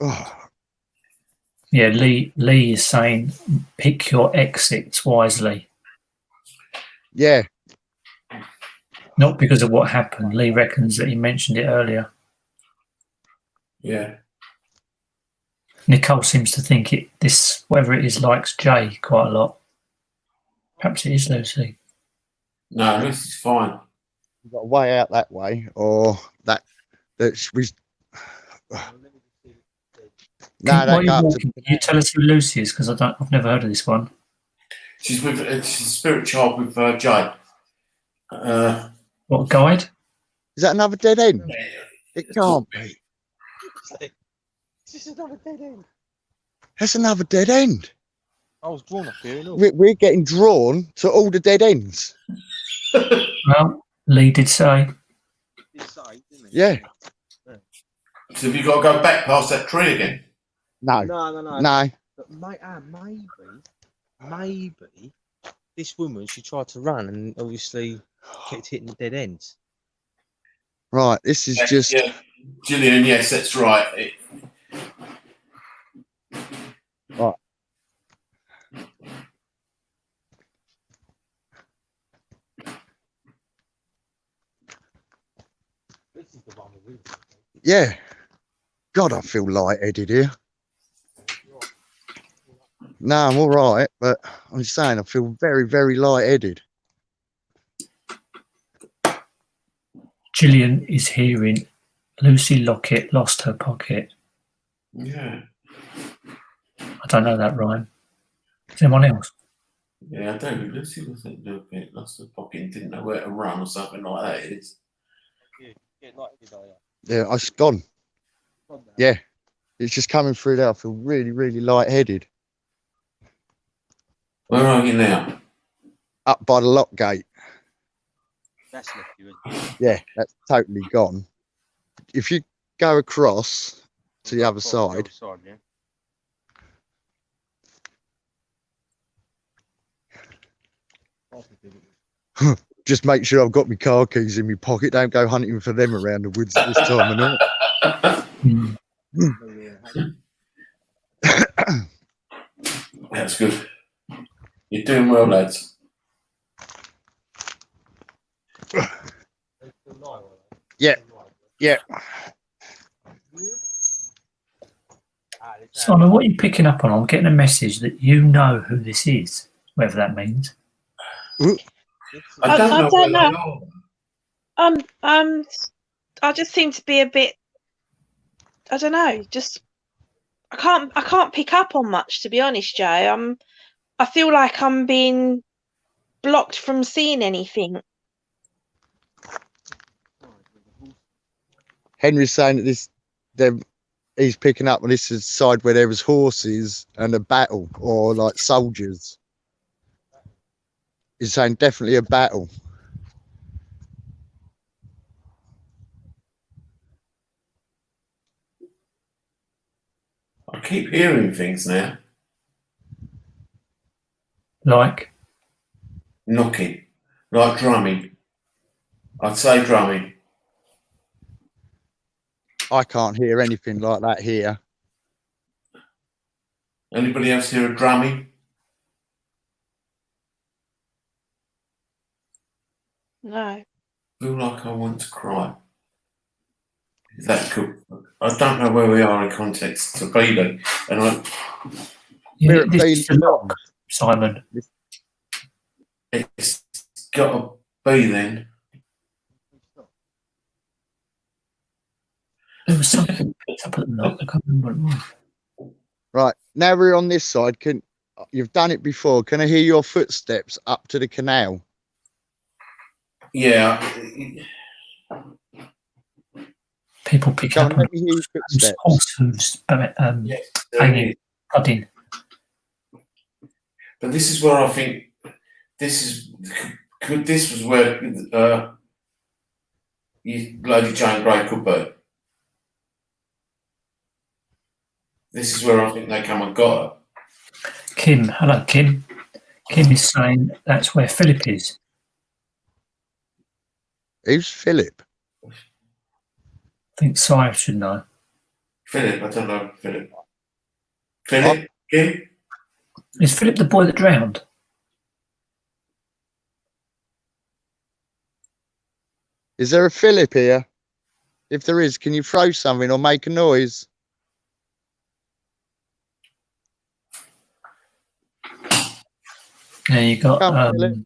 Oh, Yeah, Lee is saying pick your exits wisely. yeah, Not because of what happened. Lee reckons that he mentioned it earlier. Yeah. Nicole seems to think whatever it is, likes Jay quite a lot. Perhaps it is Lucy. No, this is fine. we've got a way out that way, or that we. No, While that you're go up to walking, can you tell us who Lucy is? Because I've never heard of this one. She's a spirit child with Jay. What, a guide? Is that another dead end? It can't be. This is another dead end. That's another dead end. I was drawn up here. We're getting drawn to all the dead ends. Well, Lee did say. Yeah. So have you got to go back past that tree again? No. No. But maybe this woman, she tried to run and obviously kept hitting the dead ends. Right. This is just. Yeah. Gillian, yes, that's right. Right. This is the one we Yeah. God, I feel lightheaded here. No, I'm all right, but I'm just saying I feel very, very lightheaded. Gillian is hearing Lucy Lockett lost her pocket. Yeah. I don't know that rhyme. Is anyone else? Yeah, I don't. Lucy wasn't looking, lost her pocket and didn't know where to run or something like that. It's Yeah, it's gone. Yeah. It's just coming through there. I feel really, really lightheaded. where are you now? Up by the lock gate. That's left you, isn't it? Yeah, that's totally gone. If you go across to the other side, Yeah. just make sure I've got my car keys in my pocket. Don't go hunting for them around the woods at this time of night. That's good. You're doing well, lads. Yeah. Yeah. Simon, what are you picking up on? I'm getting a message that you know who this is, whatever that means. I don't know. I just seem to be a bit. I don't know. Just I can't pick up on much, to be honest, Joe. I feel like I'm being blocked from seeing anything. Henry's saying that he's picking up on this side where there was horses and a battle, or like soldiers. He's saying definitely a battle. I keep hearing things now. Like? Knocking. Like drumming. I'd say drumming. I can't hear anything like that here. Anybody else hear a drumming? No. I feel like I want to cry. Is that cool? I don't know where we are in context to Bailey. And Yeah, this is the lock, Simon. it's got to be then. There was something picked up at the lock. I can't remember what it was. Right, now we're on this side. You've done it before. Can I hear your footsteps up to the canal? Yeah. People pick Go up on, on let me hear your footsteps. horse hooves Yes, hanging, thudding. but this is where I think this was where Lady Jane Grey could be. This is where I think they come and got her. Kim, hello, Kim. Kim is saying that's where Philip is. Who's Philip? I think Sire should know. Philip, I don't know Philip. Philip, Kim? Is Philip the boy that drowned? Is there a Philip here? If there is, can you throw something or make a noise? Yeah, you got Come on, Philip.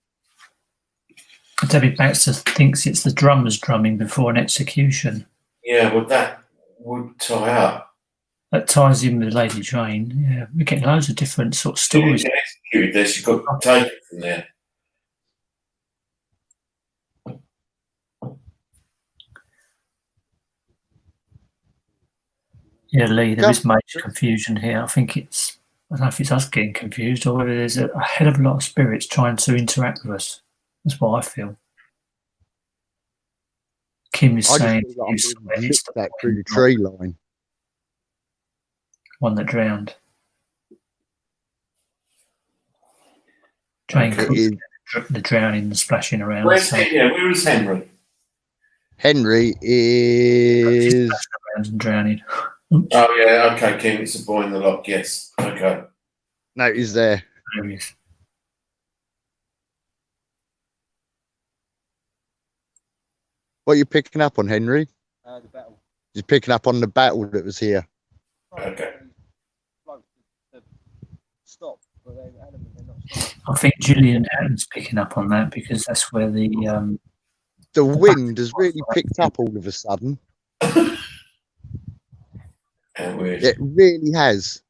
Debbie Baxter thinks it's the drummers drumming before an execution. Yeah, well, that would tie up. That ties in with Lady Jane. Yeah, we're getting loads of different sort of stories. She didn't get executed there. She got taken from there. Yeah, Lee, there is major confusion here. I think I don't know if it's us getting confused or whether there's a hell of a lot of spirits trying to interact with us. That's what I feel. Kim is saying it's that through the tree line. One that drowned. Jane Cook, the drowning and splashing around. Where is Henry? Henry is and drowning. Oh yeah, okay, Kim, it's a boy in the lock. Yes, okay. No, he's there. There he is. What are you picking up on, Henry? The battle. He's picking up on the battle that was here. Okay. Stop, but they're adamant they're not stopping. I think Gillian Hatton's picking up on that because that's where the wind has really picked up all of a sudden. It really has.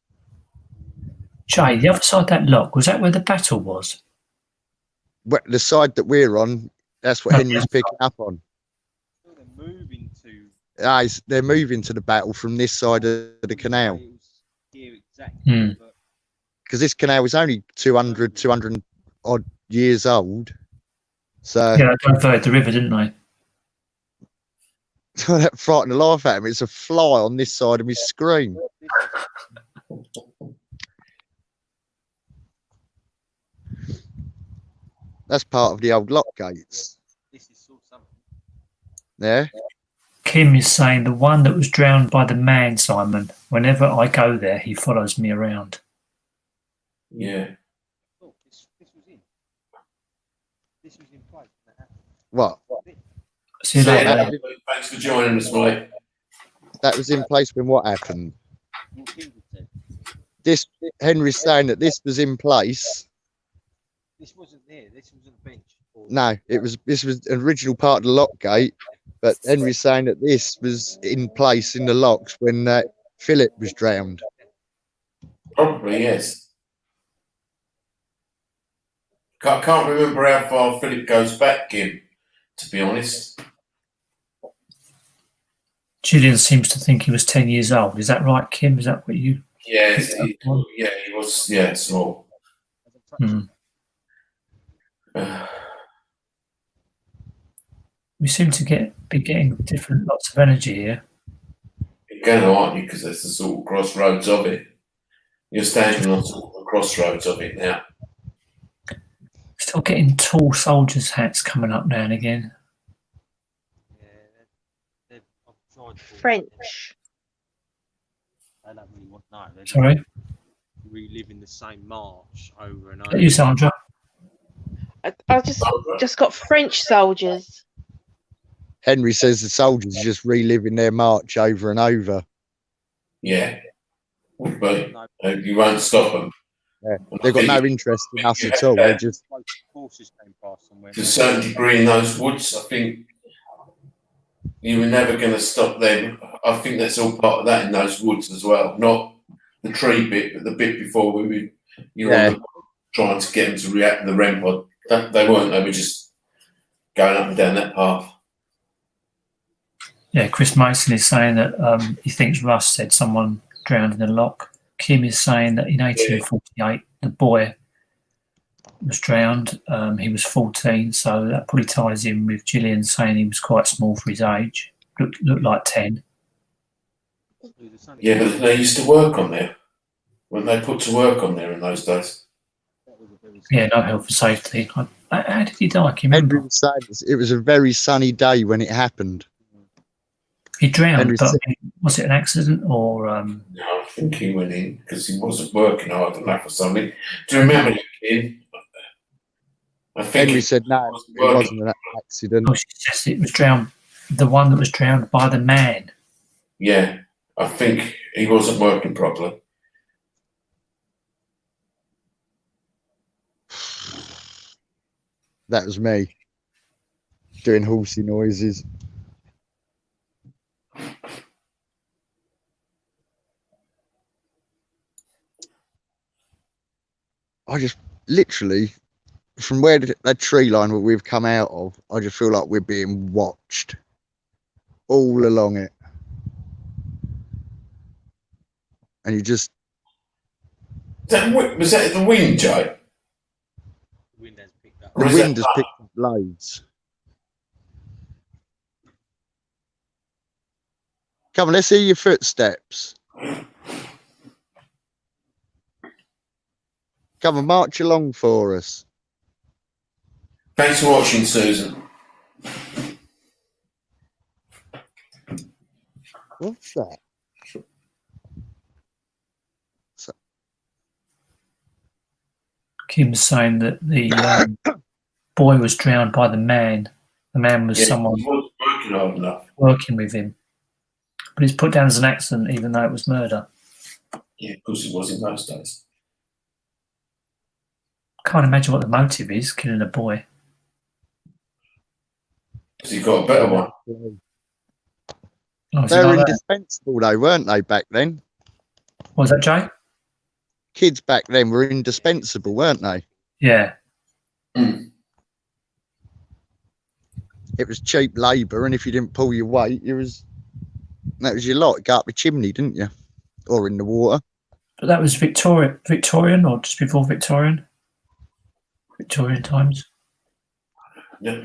Jay, the other side of that lock, was that where the battle was? Well, the side that we're on, that's what Henry's picking up on. They're moving to. They're moving to the battle from this side of the canal. Here exactly. Because this canal is only 200 odd years old. So yeah, they diverted the river, didn't they? That frightened the life out of me. It's a fly on this side of my screen. That's part of the old lock gates. This is something. Yeah. Kim is saying the one that was drowned by the man, Simon. Whenever I go there, he follows me around. Yeah. Oh, this was in. This was in place. What? See you later. Thanks for joining us, mate. That was in place when what happened? This Henry's saying that this was in place. This wasn't there. This was a bench. No, this was an original part of the lock gate, but Henry's saying that this was in place in the locks when Philip was drowned. Probably, yes. I can't remember how far Philip goes back, Kim, to be honest. Gillian seems to think he was 10 years old. Is that right, Kim? Is that what you... Yeah, he was, small. We seem to be getting different lots of energy here. You're going to, aren't you? Because that's the sort of crossroads of it. You're standing on sort of the crossroads of it now. Still getting tall soldiers' hats coming up now and again. French. I don't really want no. Sorry? Reliving the same march over and Is over. that you, Sandra? I just got French soldiers. Henry says the soldiers are just reliving their march over and over. Yeah. But you won't stop them. Yeah. They've got no interest in us at all. They're just Horses came past somewhere. To a certain degree in those woods, I think you were never going to stop them. I think that's all part of that in those woods as well. Not the tree bit, but the bit before we were trying to get them to react to the REM pod. They weren't. They were just going up and down that path. Yeah, Chris Mason is saying that he thinks Russ said someone drowned in the lock. Kim is saying that in 1848, the boy was drowned. He was 14, so that probably ties in with Gillian saying he was quite small for his age. Looked like 10. Yeah, but they used to work on there. When they put to work on there in those days. Yeah, no health and safety. How did he die? Can you Henry remember? was saying it was a very sunny day when it happened. He drowned, Henry but said- was it an accident or? No, I think he went in because he wasn't working hard enough or something. Do you remember that kid? I think Henry said no, wasn't it working. wasn't an accident. Oh, she says it was drowned. The one that was drowned by the man. Yeah, I think he wasn't working properly. That was me doing horsey noises. I just literally, from where that tree line where we've come out of, I just feel like we're being watched all along it. And you just, Was that the wind, Joe? Wind has picked up. Or the is that wind has picked up loads. Come on, let's hear your footsteps. Come on, march along for us. Thanks for watching, Susan. What's that? Kim's saying that the boy was drowned by the man. The man was Yeah, someone he wasn't working hard enough. working with him. But it's put down as an accident, even though it was murder. Yeah, of course it was in those days. Can't imagine what the motive is, killing a boy. Because he got a better one. Oh, is They it were like that? indispensable though, weren't they, back then? What was that, Jay? Kids back then were indispensable, weren't they? Yeah. Mm. It was cheap labour, and if you didn't pull your weight, that was your lot. Go up the chimney, didn't you? Or in the water. But that was Victorian or just before Victorian? Victorian times. Yeah.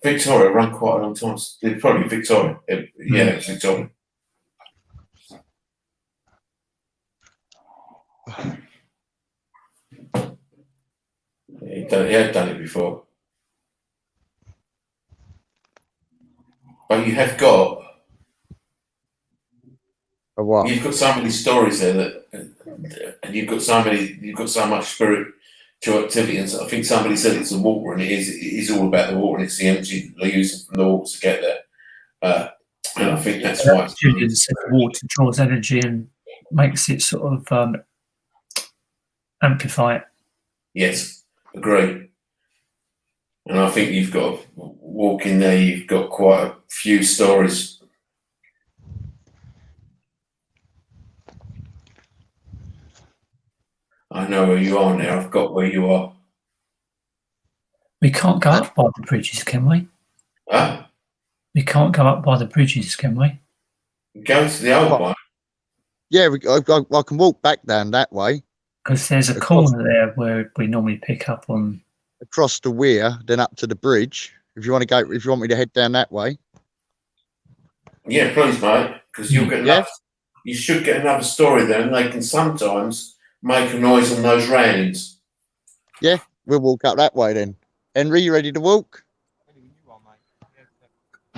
Victoria ran quite a long time. It's probably Victoria. Yeah, it's Victoria. He had done it before. But you have got, Or what? you've got so many stories there and you've got so much spiritual activity. And so I think somebody said it's the water, and it is all about the water, and it's the energy that they're using from the water to get there. And I think that's why. Julian said water draws energy and makes it sort of amplify it. Yes, agree. And I think you've got to walk in there, you've got quite a few stories. I know where you are now, I've got where you are. We can't go up by the bridges, can we? Huh? We can't go up by the bridges, can we? Go to the old one. Yeah, I can walk back down that way, Because there's a Across- corner there where we normally pick up on. across the weir, then up to the bridge. If you want me to head down that way. Yeah, please, mate, because you'll get Yeah. enough. You should get another story there, and they can sometimes make a noise on those railings. We'll walk up that way then. Henry, you ready to walk?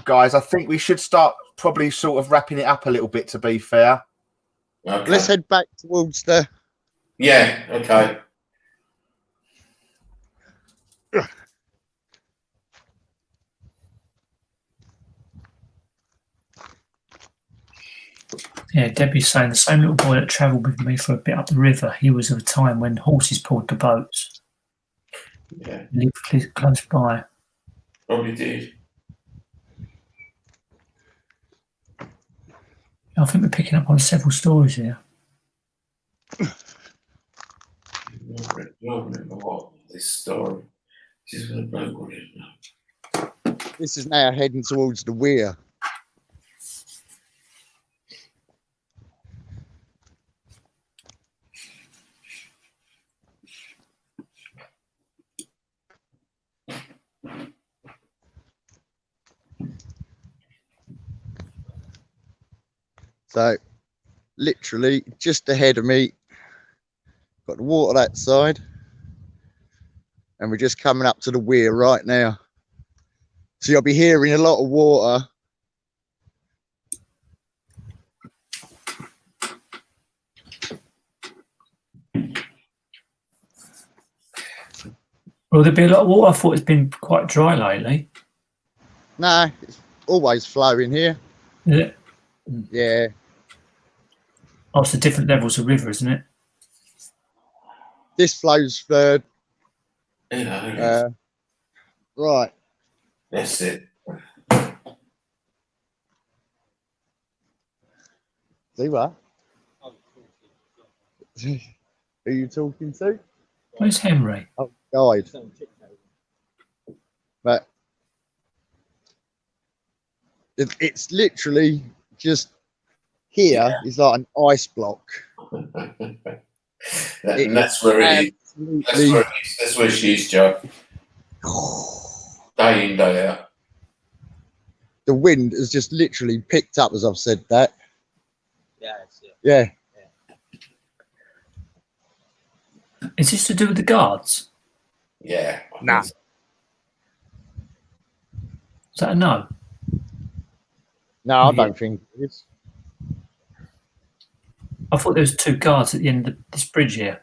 Guys, I think we should start probably sort of wrapping it up a little bit, to be fair. Okay. Let's head back towards the. Yeah, okay. Yeah, Debbie's saying the same little boy that travelled with me for a bit up the river. He was of a time when horses pulled the boats. Yeah, He lived close by. probably did. I think we're picking up on several stories here. I remember what this story. This is going to blow what it is now. This is now heading towards the weir. So literally just ahead of me, got the water that side, and we're just coming up to the weir right now. So you'll be hearing a lot of water. Will there be a lot of water? I thought it's been quite dry lately. No, it's always flowing here. Is it? Yeah. Oh, it's the different levels of river, isn't it? This flows third. Yeah, Right. that's it. See what? Who are you talking to? Where's Henry? Oh, guide. But it's literally just here is like an ice block. And that's where it is. That's where she is, Joe. Day in, day out. The wind has just literally picked up as I've said that. Yeah. Is this to do with the guards? Yeah. Nah. Is that a no? No, I don't think it is. I thought there was 2 guards at the end of this bridge here.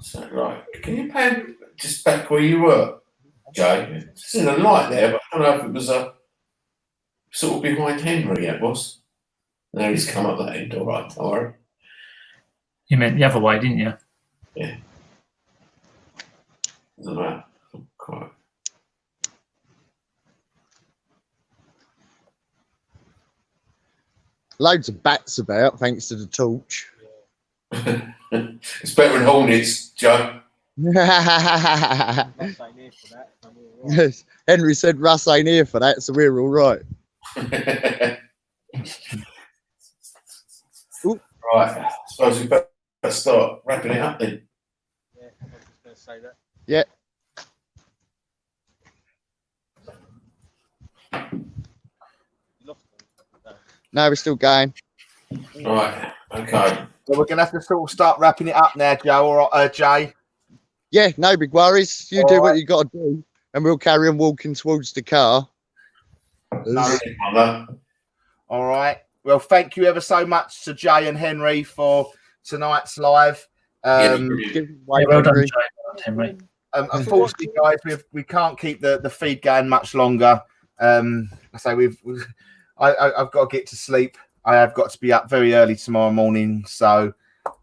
So, right. Can you pan just back where you were, Jay? It's in a light there, but I don't know if it was a sort of behind Henry, it was. Now he's come up that end, all right, all right. You meant the other way, didn't you? Yeah. I don't know. Quite. Loads of bats about thanks to the torch. It's better than hornets, Joe. Yes. Henry said Russ ain't here for that, so we're all right. Right, I suppose we better start wrapping it up then. Yeah, I was just going to say that. Yeah. No, we're still going. Right, okay. So we're gonna have to sort of start wrapping it up now, Joe or Jay. Yeah, no big worries. You All do right. what you got to do, and we'll carry on walking towards the car. No. All right. Well, thank you ever so much to Jay and Henry for tonight's live. Give away, Well done, Henry. Henry. Unfortunately, guys, we can't keep the feed going much longer. I've got to get to sleep. I have got to be up very early tomorrow morning. So,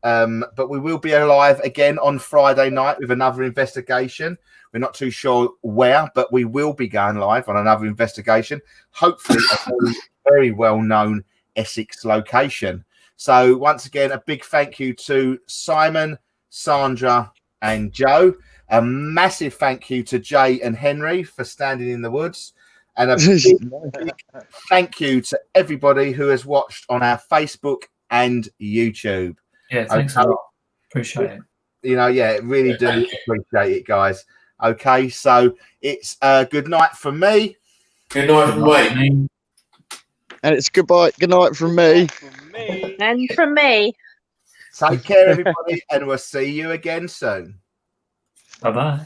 but we will be alive again on Friday night with another investigation. We're not too sure where, but we will be going live on another investigation. Hopefully, a very, very well-known Essex location. So, once again, a big thank you to Simon, Sandra, and Joe. A massive thank you to Jay and Henry for standing in the woods. And a big thank you to everybody who has watched on our Facebook and YouTube. Yeah, thanks a lot. Appreciate it. You know, yeah, really do appreciate it, guys. Okay, so it's good night from me. Good night from me. And it's goodbye. Good night from me. And from me. Take care, everybody, and we'll see you again soon. Bye-bye.